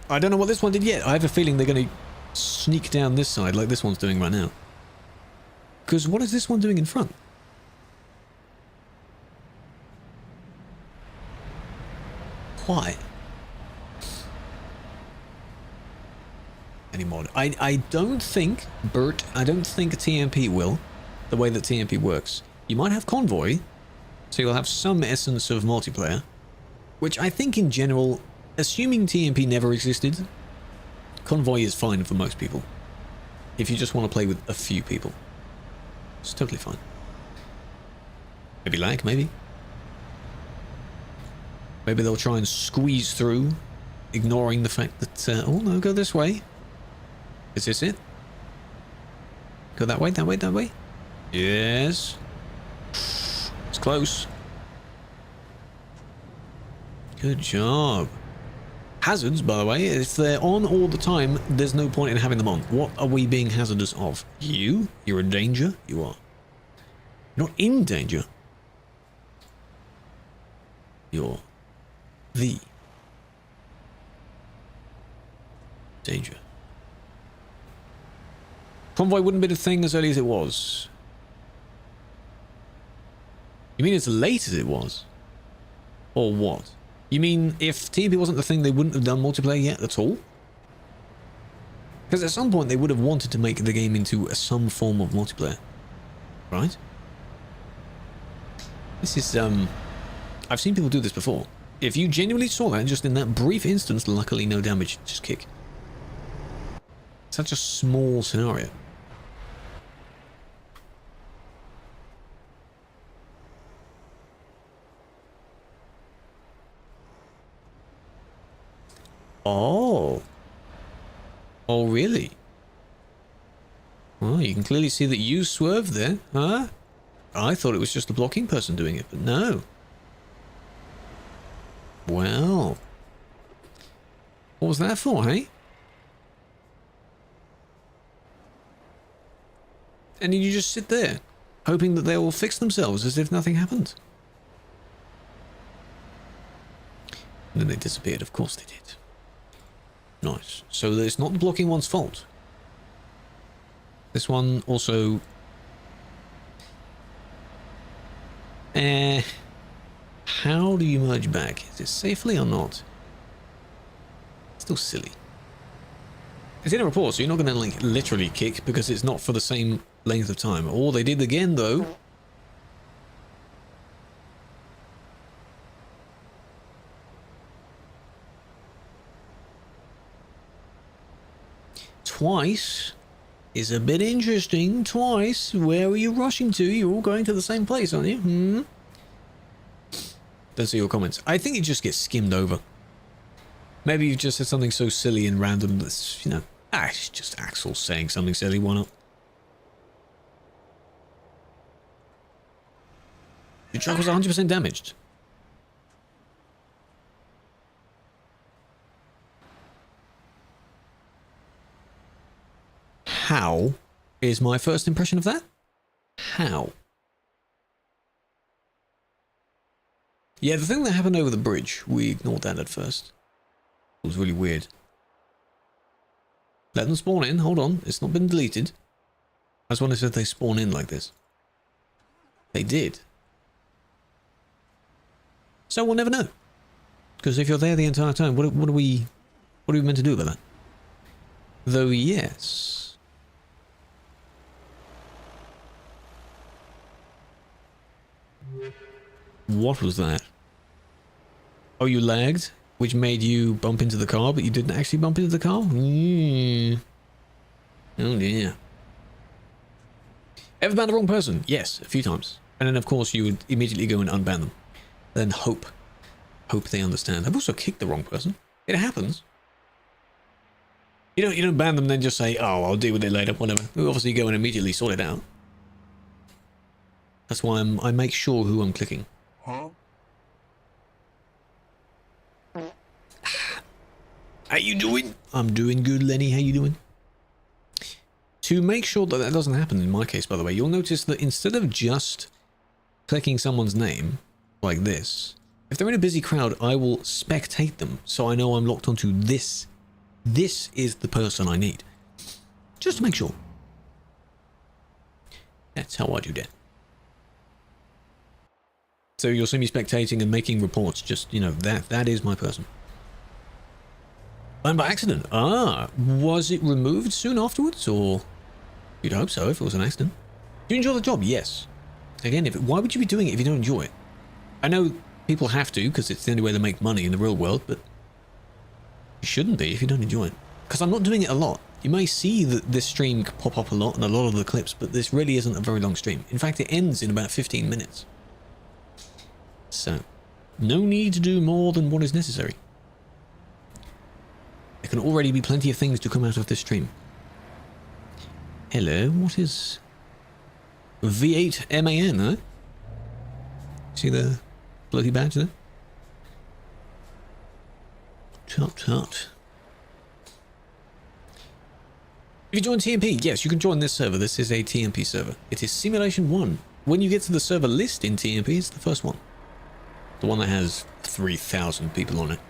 I don't know what this one did yet. I have a feeling they're going to sneak down this side like this one's doing right now. Because what is this one doing in front? Why? Any mod? I don't think, Bert, I don't think TMP will, the way that TMP works. You might have convoy, so you'll have some essence of multiplayer, which I think in general, assuming TMP never existed, convoy is fine for most people. If you just want to play with a few people. It's totally fine. Maybe lag, maybe. Maybe they'll try and squeeze through, ignoring the fact that, oh no, go this way. Is this it? Go that way, that way, that way? Yes. It's close. Good job. Hazards, by the way, if they're on all the time, there's no point in having them on. What are we being hazardous of? You? You're in danger? You are. You're not in danger. You're the danger. Convoy wouldn't be the thing as early as it was. You mean as late as it was? Or what? You mean if TMP wasn't the thing, they wouldn't have done multiplayer yet at all? Because at some point they would have wanted to make the game into some form of multiplayer. Right? This is, I've seen people do this before. If you genuinely saw that just in that brief instance, luckily no damage, just kick. Such a small scenario. Oh. Oh, really? Well, you can clearly see that you swerved there, huh? I thought it was just the blocking person doing it, but no. Well. What was that for, hey? And you just sit there, hoping that they will fix themselves as if nothing happened. And then they disappeared, of course they did. Nice. So it's not the blocking one's fault. This one also... how do you merge back? Is it safely or not? Still silly. It's in a report, so you're not going to like literally kick because it's not for the same length of time. All they did again, though... Twice is a bit interesting. Twice. Where are you rushing to? You're all going to the same place, aren't you? Don't see your comments. I think it just gets skimmed over. Maybe you've just said something so silly and random that's, you know, it's just Axel saying something silly. Why not? Your truck was 100% damaged. How is my first impression of that? How? Yeah, the thing that happened over the bridge, we ignored that at first. It was really weird. Let them spawn in. Hold on. It's not been deleted. I just wondered if they spawn in like this. They did. So we'll never know. Because if you're there the entire time, what are we meant to do about that? Though, yes. What was that? Oh, you lagged? Which made you bump into the car, but you didn't actually bump into the car? Mm. Oh dear. Ever banned the wrong person? Yes, a few times. And then of course you would immediately go and unban them. Then hope they understand. I've also kicked the wrong person. It happens. You don't ban them then just say, oh, I'll deal with it later, whatever. We obviously go and immediately sort it out. That's why I make sure who I'm clicking. Huh? How you doing? I'm doing good, Lenny. How you doing? To make sure that that doesn't happen in my case, by the way, you'll notice that instead of just clicking someone's name like this, if they're in a busy crowd, I will spectate them so I know I'm locked onto this. This is the person I need. Just to make sure. That's how I do that. So you'll see me spectating and making reports. Just, you know, that is my person. And by accident. Ah, was it removed soon afterwards, or? You'd hope so if it was an accident. Do you enjoy the job? Yes. Again, why would you be doing it if you don't enjoy it? I know people have to because it's the only way to make money in the real world, but you shouldn't be if you don't enjoy it. Because I'm not doing it a lot. You may see that this stream pop up a lot in a lot of the clips, but this really isn't a very long stream. In fact, it ends in about 15 minutes. So, no need to do more than what is necessary. There can already be plenty of things to come out of this stream. Hello, what is V8 MAN, huh? See the bloody badge there? Tut tut. If you join TMP, yes, you can join this server. This is a TMP server. It is Simulation 1. When you get to the server list in TMP, it's the first one. The one that has 3,000 people on it.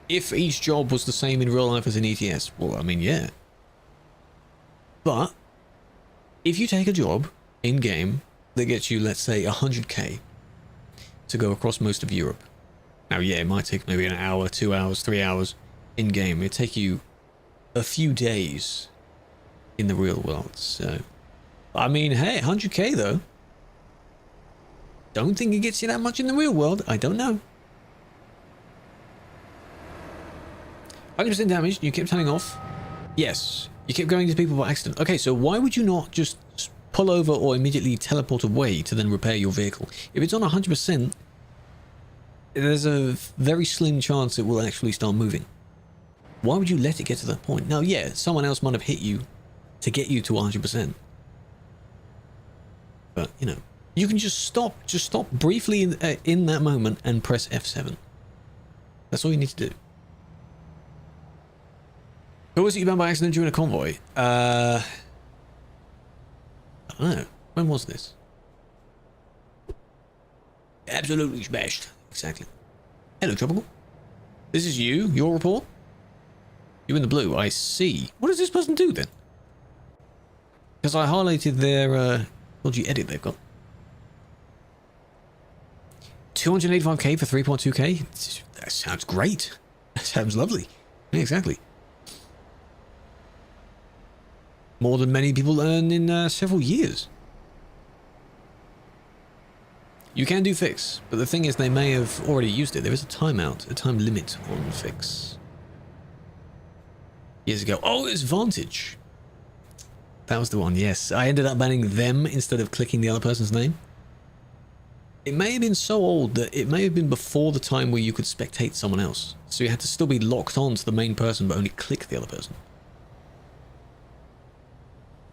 If each job was the same in real life as in ETS, well, I mean, yeah. But if you take a job in-game that gets you, let's say, 100k to go across most of Europe. Now, yeah, it might take maybe an hour, 2 hours, 3 hours in-game. It'd take you a few days in the real world. So, I mean, hey, 100k though. Don't think it gets you that much in the real world. I don't know. 100% damage, you kept turning off. Yes, you kept going to people by accident. Okay, so why would you not just pull over or immediately teleport away to then repair your vehicle? If it's on 100%, there's a very slim chance it will actually start moving. Why would you let it get to that point? Now, yeah, someone else might have hit you to get you to 100%. But, you know, you can just stop briefly in that moment and press F7. That's all you need to do. Who was it you banned by accident during a convoy? I don't know. When was this? Absolutely smashed. Exactly. Hello, Tropical. This is you. Your report? You in the blue. I see. What does this person do then? Because I highlighted their what do you edit they've got? 285k for 3.2k? That sounds great. That sounds lovely. Yeah, exactly. More than many people earn in several years. You can do fix, but the thing is they may have already used it. There is a timeout, a time limit on fix. Years ago. Oh, it's Vantage. That was the one, yes. I ended up banning them instead of clicking the other person's name. It may have been so old that it may have been before the time where you could spectate someone else. So you had to still be locked on to the main person but only click the other person.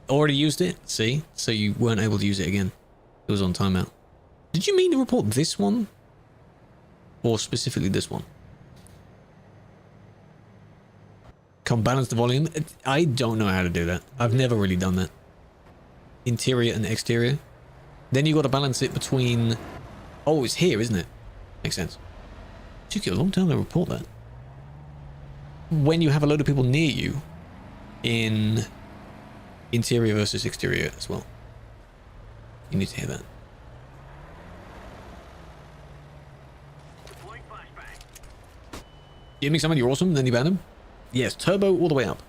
Already used it, see? So you weren't able to use it again. It was on timeout. Did you mean to report this one? Or specifically this one? Can't balance the volume? I don't know how to do that. I've never really done that. Interior and exterior. Then you got to balance it between... Oh, it's here, isn't it? Makes sense. Took you a long time to report that. when you have a load of people near you in interior versus exterior as well. You need to hear that. Give me someone, you're awesome, then you ban them. Yes, turbo all the way up.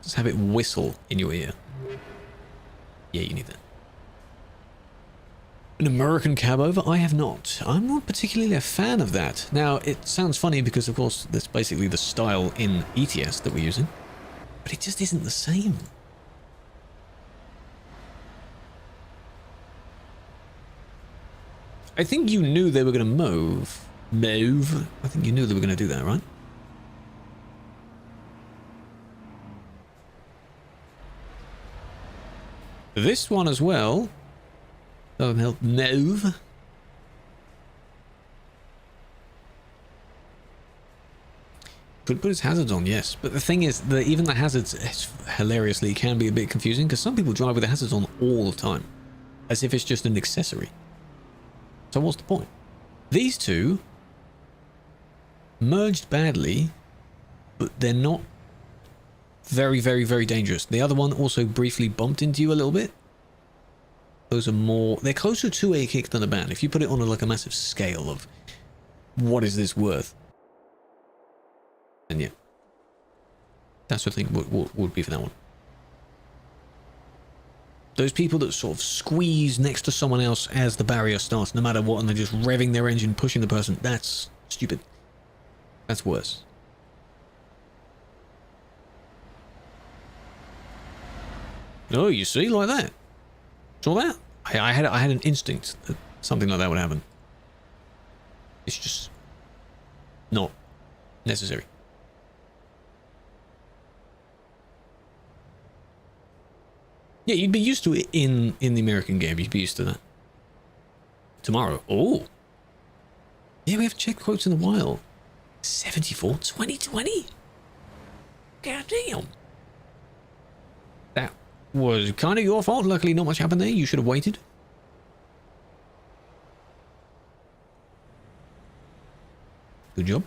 Just have it whistle in your ear. Yeah, you need that. An American cab over? I have not. I'm not particularly a fan of that. Now, it sounds funny because, of course, that's basically the style in ETS that we're using. But it just isn't the same. I think you knew they were going to move. Move? I think you knew they were going to do that, right? This one as well. Doesn't help move. Could put his hazards on, yes. But the thing is that even the hazards, hilariously, can be a bit confusing because some people drive with the hazards on all the time. As if it's just an accessory. So what's the point? These two merged badly, but they're not very, very, very dangerous. The other one also briefly bumped into you a little bit. Those are more... They're closer to a kick than a ban. If you put it on like a massive scale of what is this worth? And yeah. That's the thing would be for that one. Those people that sort of squeeze next to someone else as the barrier starts, no matter what, and they're just revving their engine, pushing the person, that's stupid. That's worse. Oh, you see, like that. Saw that? I had an instinct that something like that would happen. It's just not necessary. Yeah, you'd be used to it in the American game. You'd be used to that. Tomorrow. Oh. Yeah, we haven't checked quotes in a while. 74, 2020? God damn. That was kind of your fault. Luckily, not much happened there. You should have waited. Good job.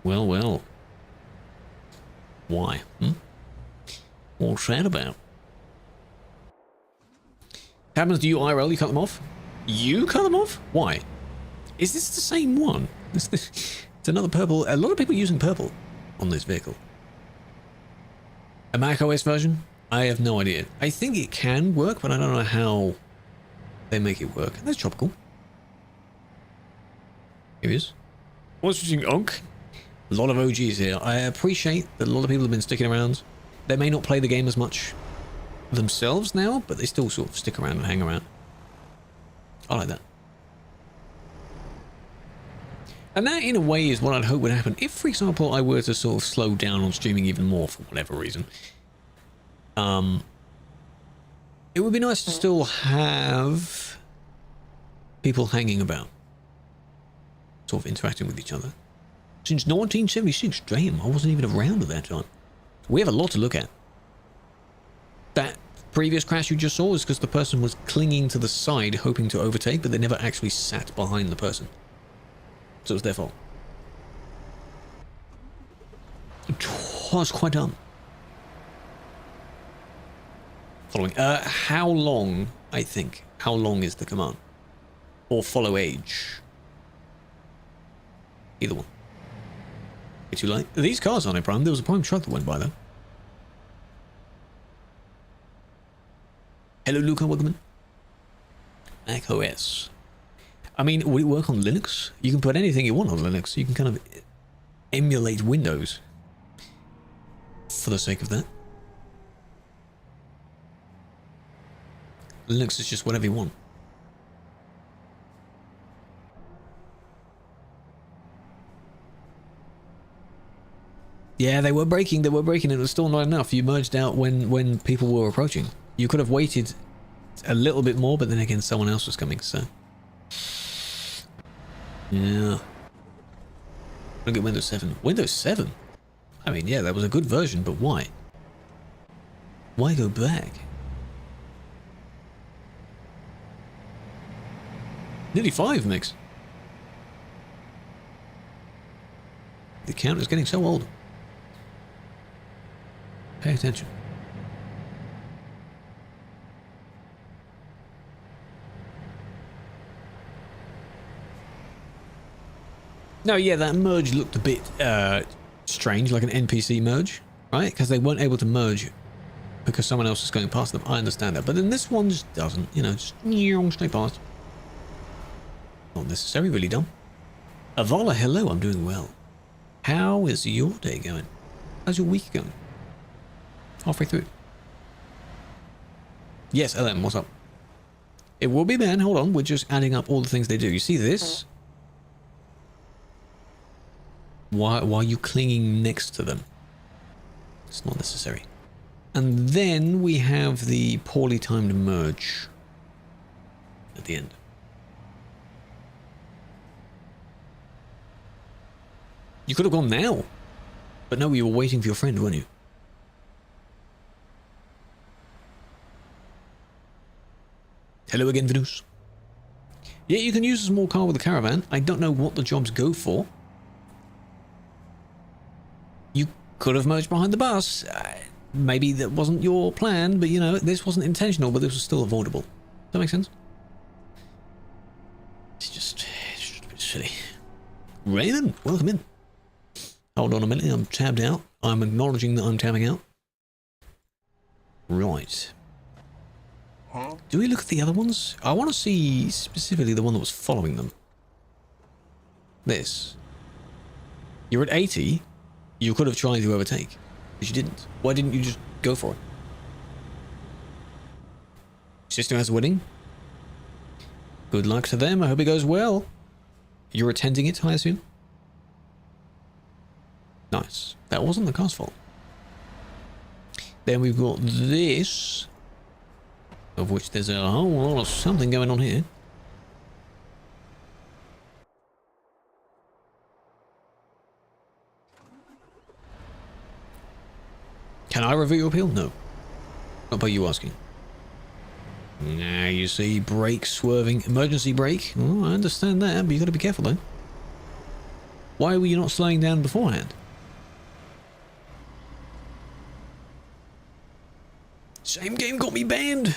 Well, well. Why? What's that about? Happens to you IRL, you cut them off? You cut them off? Why? Is this the same one? It's another purple. A lot of people using purple on this vehicle. A Mac OS version? I have no idea. I think it can work, but I don't know how they make it work. That's tropical. Here he is. What's using Unk? A lot of OGs here. I appreciate that a lot of people have been sticking around. They may not play the game as much themselves now, but they still sort of stick around and hang around. I like that. And that, in a way, is what I'd hope would happen if, for example, I were to sort of slow down on streaming even more for whatever reason. It would be nice to still have people hanging about, sort of interacting with each other. Since 1976, damn, I wasn't even around at that time. We have a lot to look at. That previous crash you just saw was because the person was clinging to the side, hoping to overtake, but they never actually sat behind the person. So it was their fault. It was quite dumb. Following. How long, I think. How long is the command? Or follow age? Either one. Way too late. These cars aren't in Prime. There was a Prime truck that went by though. Hello, Luca. Welcome in. Mac OS. I mean, would it work on Linux? You can put anything you want on Linux. You can kind of emulate Windows for the sake of that. Linux is just whatever you want. Yeah, they were breaking. It was still not enough. You merged out when people were approaching. You could have waited a little bit more, but then again, someone else was coming, so... Yeah. Look at Windows 7. Windows 7? I mean, yeah, that was a good version, but why? Why go back? Nearly 5 mix. The count is getting so old. Pay attention. No, yeah, that merge looked a bit strange, like an NPC merge, right? Because they weren't able to merge because someone else is going past them. I understand that. But then this one just doesn't, you know, just straight past. Not necessary, really dumb. Avala, hello, I'm doing well. How is your day going? How's your week going? Halfway through. Yes, LM, what's up? It will be Ben, hold on, we're just adding up all the things they do. You see this? Why are you clinging next to them? It's not necessary. And then we have the poorly timed merge at the end. You could have gone now. But no, you were waiting for your friend, weren't you? Hello again, Venus. Yeah, you can use a small car with a caravan. I don't know what the jobs go for. You could have merged behind the bus. Maybe that wasn't your plan, but you know, this wasn't intentional, but this was still avoidable. Does that make sense? It's just a bit silly. Raymond, welcome in. Hold on a minute, I'm tabbed out. I'm acknowledging that I'm tabbing out. Right. Do we look at the other ones? I want to see specifically the one that was following them. This. You're at 80. You could have tried to overtake, but you didn't. Why didn't you just go for it? System has winning. Good luck to them. I hope it goes well. You're attending it, I assume? Nice. That wasn't the car's fault. Then we've got this, of which there's a whole lot of something going on here. Can I review your appeal? No. Not by you asking. Nah, you see, brake swerving, emergency brake. Oh, I understand that, but you got to be careful though. Why were you not slowing down beforehand? Same game got me banned.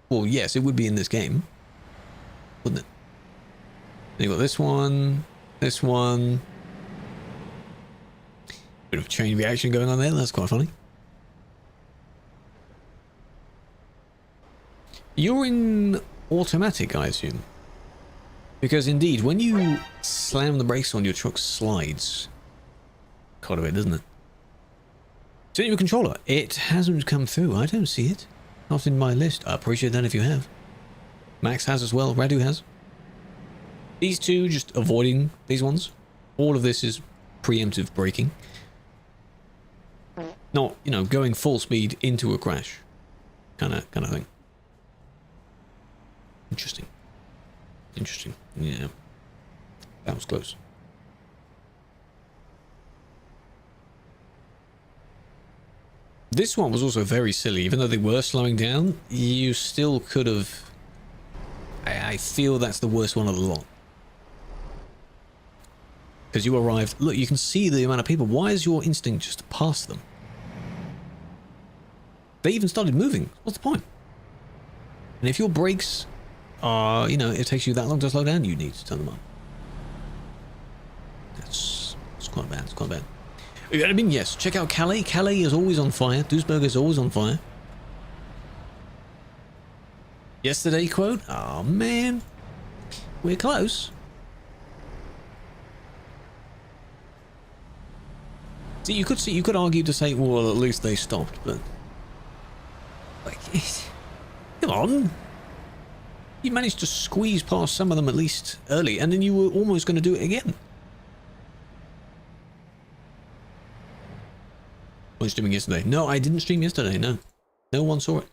Well, yes, it would be in this game, wouldn't it? Then you got this one, this one. Bit of chain reaction going on there. That's quite funny. You're in automatic, I assume. Because indeed, when you slam the brakes on, your truck slides quite a bit, doesn't it? So your controller, it hasn't come through. I don't see it. Not in my list. I appreciate that if you have. Max has as well. Radu has. These two, just avoiding these ones. All of this is preemptive braking. Not, you know, going full speed into a crash. Kind of thing. Interesting. Interesting. Yeah. That was close. This one was also very silly. Even though they were slowing down, you still could have... I feel that's the worst one of the lot. Because you arrived... Look, you can see the amount of people. Why is your instinct just to pass them? They even started moving. What's the point? And if your brakes are, you know, it takes you that long to slow down, you need to turn them on. It's quite bad. It's quite bad. I mean, yes, check out Calais. Calais is always on fire. Duisburg is always on fire. Yesterday quote? Oh, man. We're close. See, you could argue to say, well, at least they stopped, but... Like, come on. You managed to squeeze past some of them at least early, and then you were almost going to do it again. I was streaming yesterday. No, I didn't stream yesterday, no. No one saw it.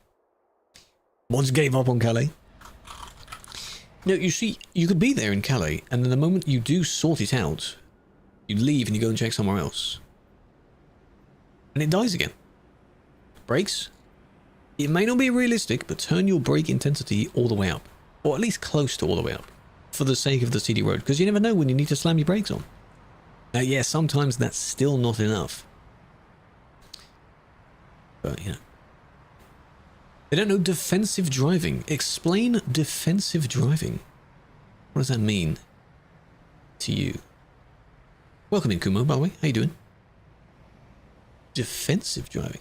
Once gave up on Calais. No, you see, you could be there in Calais, and then the moment you do sort it out, you leave and you go and check somewhere else. And it dies again. Brakes? It may not be realistic, but turn your brake intensity all the way up. Or at least close to all the way up. for the sake of the CD road, because you never know when you need to slam your brakes on. Yeah, sometimes that's still not enough. But, you know. They don't know defensive driving. Explain defensive driving. What does that mean to you? Welcome in, Kumo, by the way. How you doing? Defensive driving.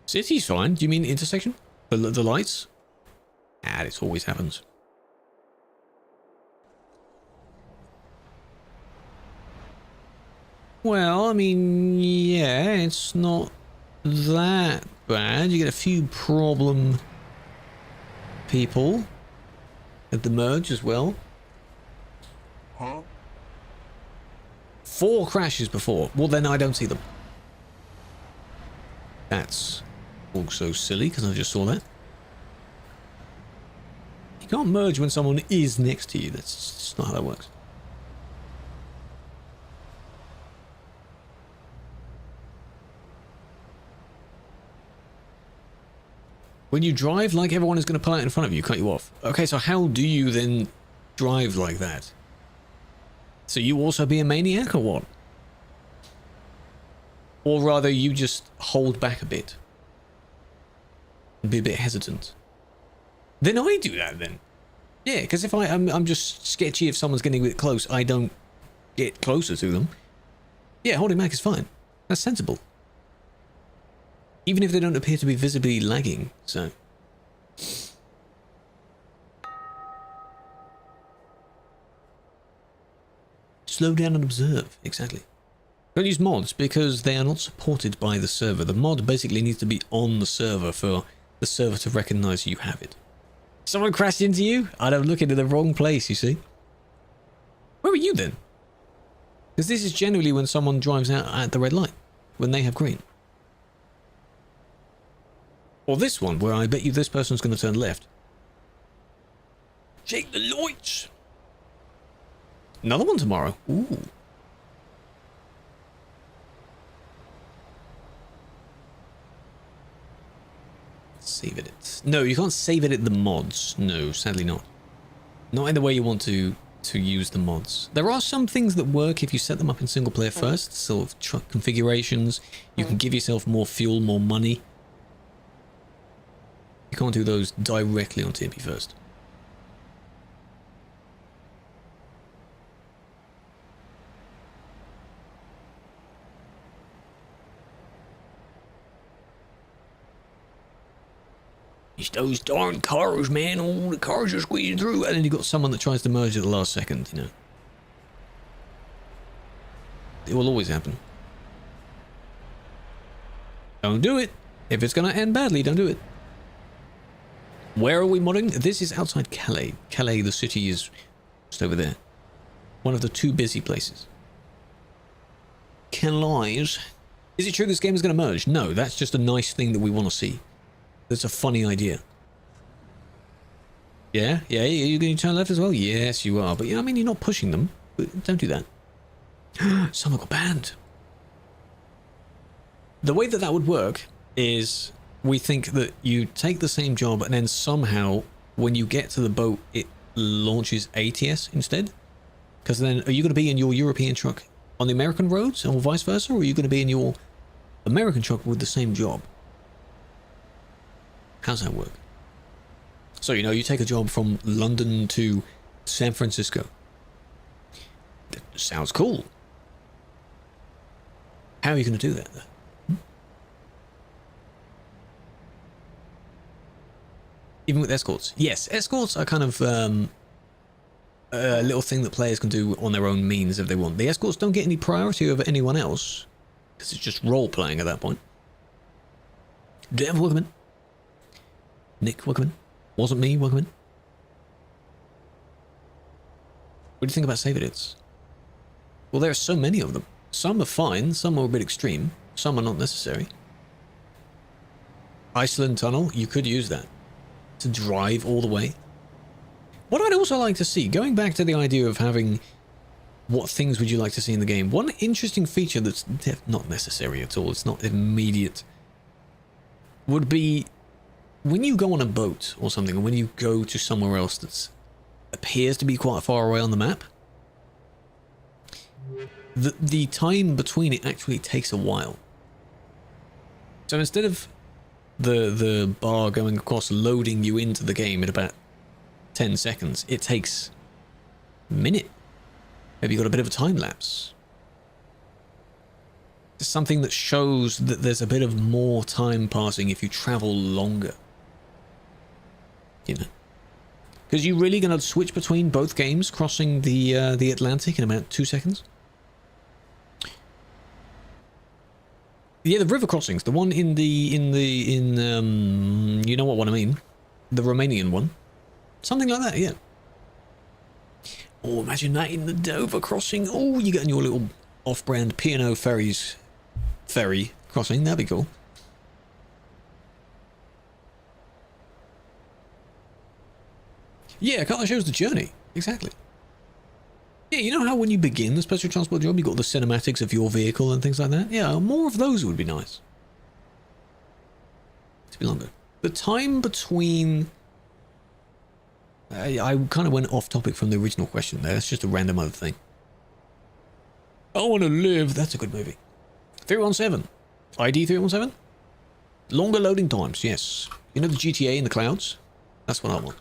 City's fine. Do you mean intersection? The lights? Ah, this always happens. Well, I mean, yeah, it's not that bad. You get a few problem people at the merge as well. Huh? 4 crashes before. Well, then I don't see them. That's also silly, because I just saw that. You can't merge when someone is next to you. That's just not how that works. When you drive like everyone is going to pull out in front of you, cut you off. Okay, so how do you then drive like that? So you also be a maniac or what? Or rather, you just hold back a bit. And be a bit hesitant. Then I do that then. Yeah, because if I'm just sketchy if someone's getting a bit close, I don't get closer to them. Yeah, holding back is fine. That's sensible. Even if they don't appear to be visibly lagging, so. Slow down and observe, exactly. Don't use mods because they are not supported by the server. The mod basically needs to be on the server for the server to recognize you have it. Someone crashed into you? I'd have looked into the wrong place, you see. Where are you then? Because this is generally when someone drives out at the red light, when they have green. Or this one, where I bet you this person's going to turn left. Check the lights! Another one tomorrow. Ooh. Save it. No, you can't save it at the mods. No, sadly not. Not in the way you want to use the mods. There are some things that work if you set them up in single player first. Sort of truck configurations. You can give yourself more fuel, more money. You can't do those directly on TMP first. It's those darn cars, man. All the cars are squeezing through. And then you've got someone that tries to merge at the last second, you know. It will always happen. Don't do it. If it's going to end badly, don't do it. Where are we modding? This is outside Calais. Calais, the city, is just over there. One of the 2 busy places. Calais. Is it true this game is going to merge? No, that's just a nice thing that we want to see. That's a funny idea. Yeah? Yeah, you're going to turn left as well? Yes, you are. But, yeah, I mean, you're not pushing them. Don't do that. Someone got banned. The way that would work is we think that you take the same job and then somehow, when you get to the boat, it launches ATS instead. Because then, are you going to be in your European truck on the American roads or vice versa? Or are you going to be in your American truck with the same job? How's that work? So, you know, you take a job from London to San Francisco. That sounds cool. How are you going to do that, though? Even with escorts? Yes, escorts are kind of a little thing that players can do on their own means if they want. The escorts don't get any priority over anyone else, because it's just role-playing at that point. Dev, welcome in. Nick, welcome in. Wasn't me, welcome in. What do you think about save edits? Well, there are so many of them. Some are fine, some are a bit extreme, some are not necessary. Iceland Tunnel, you could use that to drive all the way. What I'd also like to see, going back to the idea of having what things would you like to see in the game, one interesting feature that's not necessary at all, it's not immediate, would be when you go on a boat or something, or when you go to somewhere else that appears to be quite far away on the map, the time between it actually takes a while. So instead of the bar going across loading you into the game at about 10 seconds, it takes a minute. Maybe you've got a bit of a time lapse. It's something that shows that there's a bit of more time passing if you travel longer. You know, because you're really going to switch between both games, crossing the Atlantic in about 2 seconds. Yeah, the river crossings, the one in you know what one I mean, the Romanian one, something like that. Yeah. Oh, imagine that in the Dover crossing. Oh, you get in your little off-brand P&O ferry crossing. That'd be cool. Yeah, it kind of shows the journey. Exactly. Yeah, you know how when you begin the special transport job, you got the cinematics of your vehicle and things like that? Yeah, more of those would be nice. To be longer. The time between... I kind of went off topic from the original question there. That's just a random other thing. I Want to Live. That's a good movie. 317. ID 317? Longer loading times, yes. You know the GTA in the clouds? That's what I want.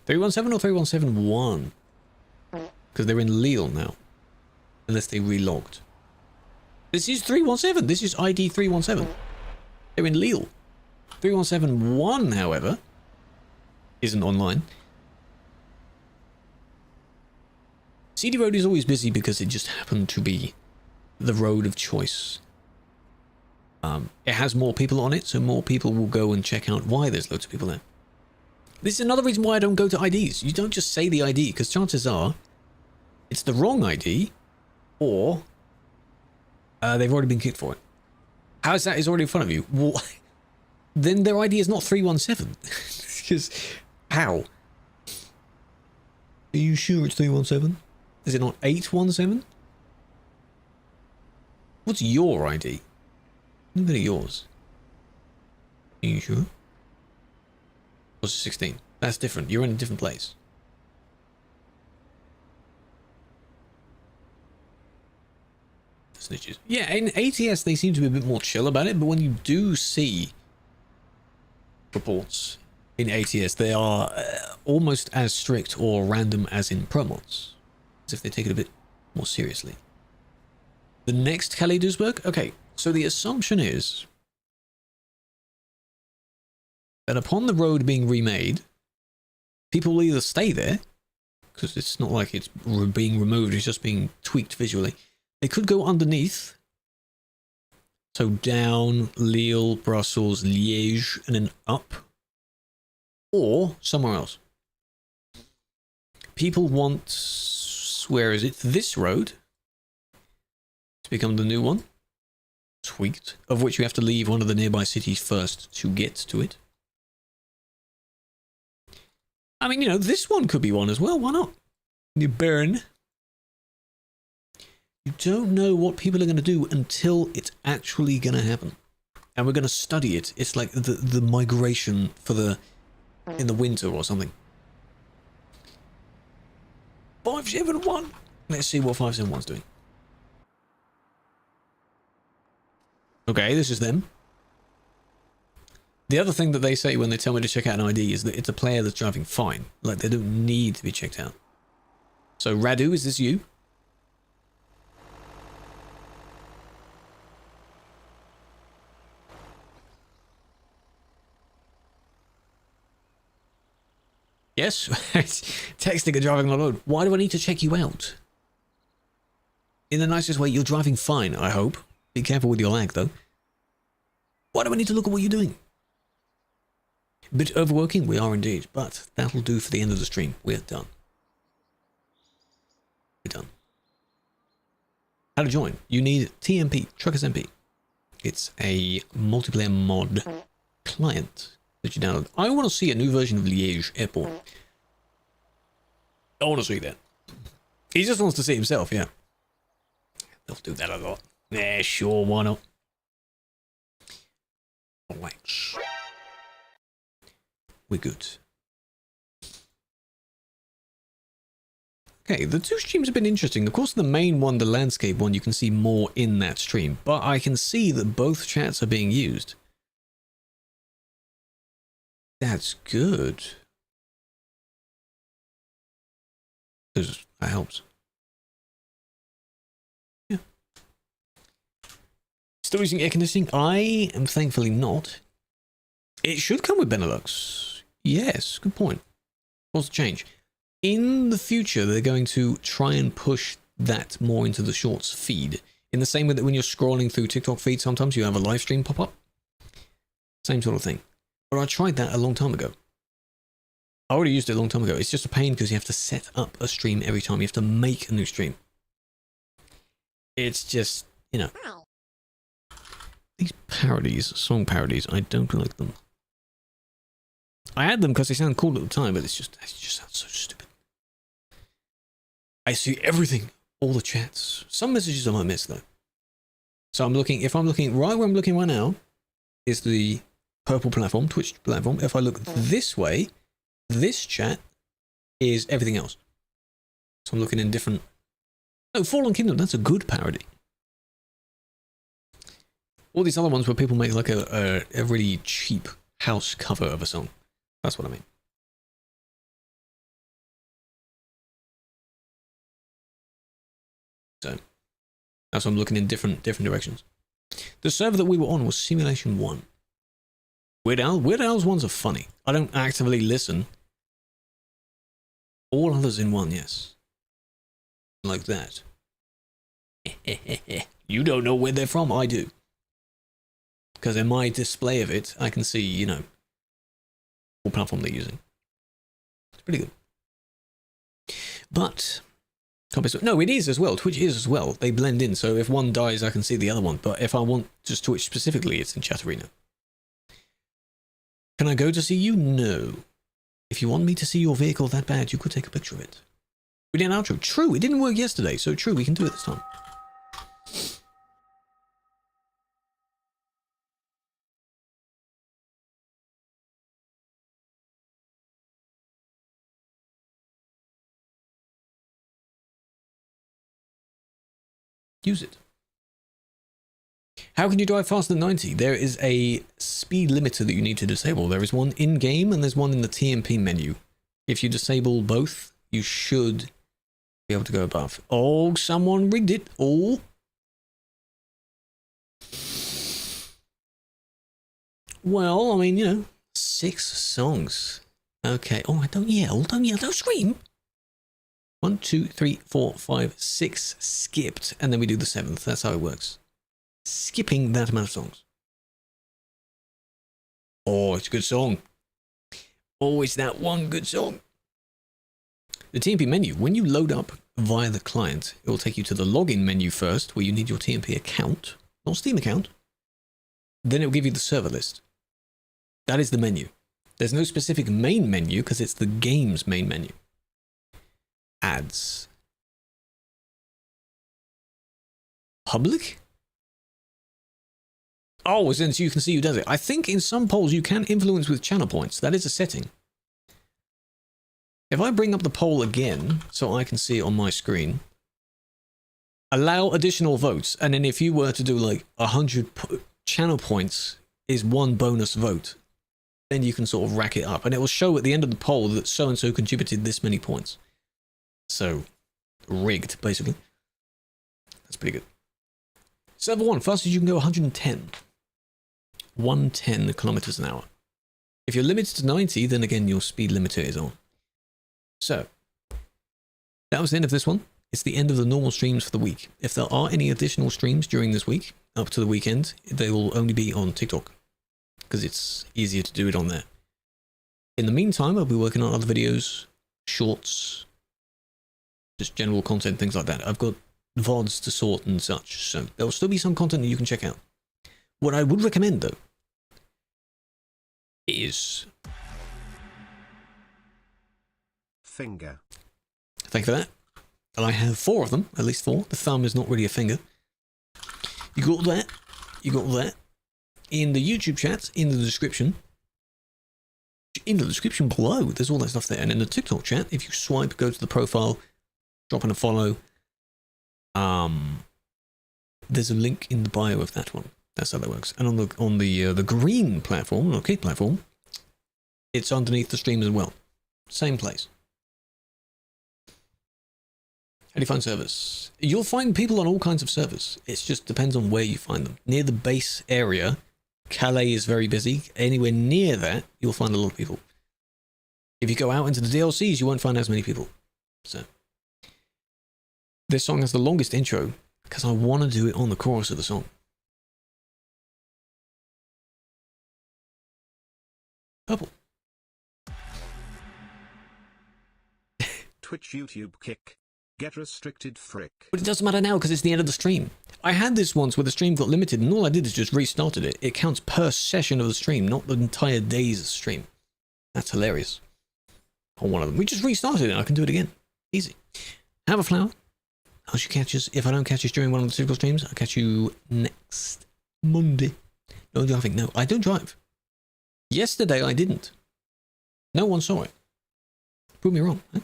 317 or 3171? Because they're in Lille now. Unless they relogged. This is 317. This is ID 317. They're in Lille. 3171, however, isn't online. CD Road is always busy because it just happened to be the road of choice. It has more people on it, so more people will go and check out why there's loads of people there. This is another reason why I don't go to IDs. You don't just say the ID, because chances are it's the wrong ID, or they've already been kicked for it. How is that? It's already in front of you. Well, then their ID is not 317. Because how? Are you sure it's 317? Is it not 817? What's your ID? Look at yours. Are you sure? What's 16? That's different. You're in a different place. Snitches. Yeah, in ATS they seem to be a bit more chill about it, but when you do see reports in ATS, they are almost as strict or random as in promods. As if they take it a bit more seriously. The next Calais Duisburg? Okay, so the assumption is that upon the road being remade, people will either stay there, because it's not like it's being removed, it's just being tweaked visually. They could go underneath, so down, Lille, Brussels, Liège, and then up, or somewhere else. People want, where is it? This road to become the new one, tweaked, of which you have to leave one of the nearby cities first to get to it. I mean, you know, this one could be one as well. Why not? You burn. You don't know what people are going to do until it's actually going to happen. And we're going to study it. It's like the migration for the... in the winter or something. 571. Let's see what 571's doing. Okay, this is them. The other thing that they say when they tell me to check out an ID is that it's a player that's driving fine. Like, they don't need to be checked out. So, Radu, is this you? Yes? Texting and driving on the road. Why do I need to check you out? In the nicest way, you're driving fine, I hope. Be careful with your lag, though. Why do I need to look at what you're doing? A bit overworking? We are indeed, but that'll do for the end of the stream. We're done. We're done. How to join? You need TMP, TruckersMP. It's a multiplayer mod client that you download. I want to see a new version of Liège Airport. I want to see that. He just wants to see himself, yeah. They'll do that a lot. Yeah, sure, why not? Krewlex. We're good. Okay, the two streams have been interesting. Of course, the main one, the landscape one, you can see more in that stream, but I can see that both chats are being used. That's good. Because that helps. Yeah. Still using air conditioning? I am thankfully not. It should come with Benelux. Yes, good point. What's the change? In the future, they're going to try and push that more into the shorts feed. In the same way that when you're scrolling through TikTok feed, sometimes you have a live stream pop up. Same sort of thing. But I tried that a long time ago. I already used it a long time ago. It's just a pain because you have to set up a stream every time. You have to make a new stream. It's just, you know. These parodies, song parodies, I don't like them. I had them because they sound cool at the time, but it just sounds so stupid. I see everything, all the chats. Some messages I might miss though. So I'm looking, if I'm looking right where I'm looking right now, is the purple platform, Twitch platform. If I look this way, this chat is everything else. So I'm looking in different... No, Fallen Kingdom, that's a good parody. All these other ones where people make like a really cheap house cover of a song. That's what I mean. So that's why I'm looking in different directions. The server that we were on was Simulation 1. Weird Al's ones are funny. I don't actively listen. All others in one, yes. Like that. You don't know where they're from, I do. Because in my display of it, I can see, you know, what platform they're using. It's pretty good. But, no, it is as well. Twitch is as well. They blend in, so if one dies, I can see the other one. But if I want just Twitch specifically, it's in Chat Arena. Can I go to see you? No. If you want me to see your vehicle that bad, you could take a picture of it. We did an outro. True, it didn't work yesterday, so true, we can do it this time. Use it. How can you drive faster than 90? There is a speed limiter that you need to disable. There is one in-game and there's one in the TMP menu. If you disable both, you should be able to go above. Oh, someone rigged it. Oh. Well, I mean, you know, 6 songs. Okay. Oh, don't yell, don't scream. 1, 2, 3, 4, 5, 6 skipped, and then we do the 7th. That's how it works. Skipping that amount of songs. Oh, it's a good song. Oh, it's that one good song. The TMP menu, when you load up via the client, it will take you to the login menu first, where you need your TMP account, not Steam account. Then it will give you the server list. That is the menu. There's no specific main menu because it's the game's main menu. Ads. Public? Oh, since you can see who does it. I think in some polls you can influence with channel points. That is a setting. If I bring up the poll again, so I can see it on my screen, allow additional votes, and then if you were to do like 100 channel points is one bonus vote, then you can sort of rack it up, and it will show at the end of the poll that so-and-so contributed this many points. So, rigged, basically. That's pretty good. Server 1, fastest you can go 110. 110 kilometers an hour. If you're limited to 90, then again your speed limiter is on. So, that was the end of this one. It's the end of the normal streams for the week. If there are any additional streams during this week, up to the weekend, they will only be on TikTok, because it's easier to do it on there. In the meantime, I'll be working on other videos, shorts, just general content, things like that. I've got VODs to sort and such, so there will still be some content that you can check out. What I would recommend, though, is... Finger. Thank you for that. And I have 4 of them, at least 4. The thumb is not really a finger. You got that. You got that. in the YouTube chat, in the description. In the description below, there's all that stuff there. And in the TikTok chat, if you swipe, go to the profile, drop in a follow. There's a link in the bio of that one. That's how that works. And on the green platform, okay, platform, it's underneath the stream as well. Same place. How do you find servers? You'll find people on all kinds of servers. It just depends on where you find them. Near the base area, Calais is very busy. Anywhere near that, you'll find a lot of people. If you go out into the DLCs, you won't find as many people. So, this song has the longest intro because I want to do it on the chorus of the song. Purple. Twitch, YouTube, kick. Get restricted, frick. But it doesn't matter now because it's the end of the stream. I had this once where the stream got limited and all I did is just restarted it. It counts per session of the stream, not the entire day's stream. That's hilarious. On one of them. We just restarted it and I can do it again. Easy. Have a flower. I should catch us. If I don't catch us during one of the typical streams, I'll catch you next Monday. No driving. No, I don't drive. Yesterday I didn't. No one saw it. Prove me wrong. Huh?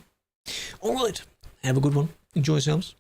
All right. Have a good one. Enjoy yourselves.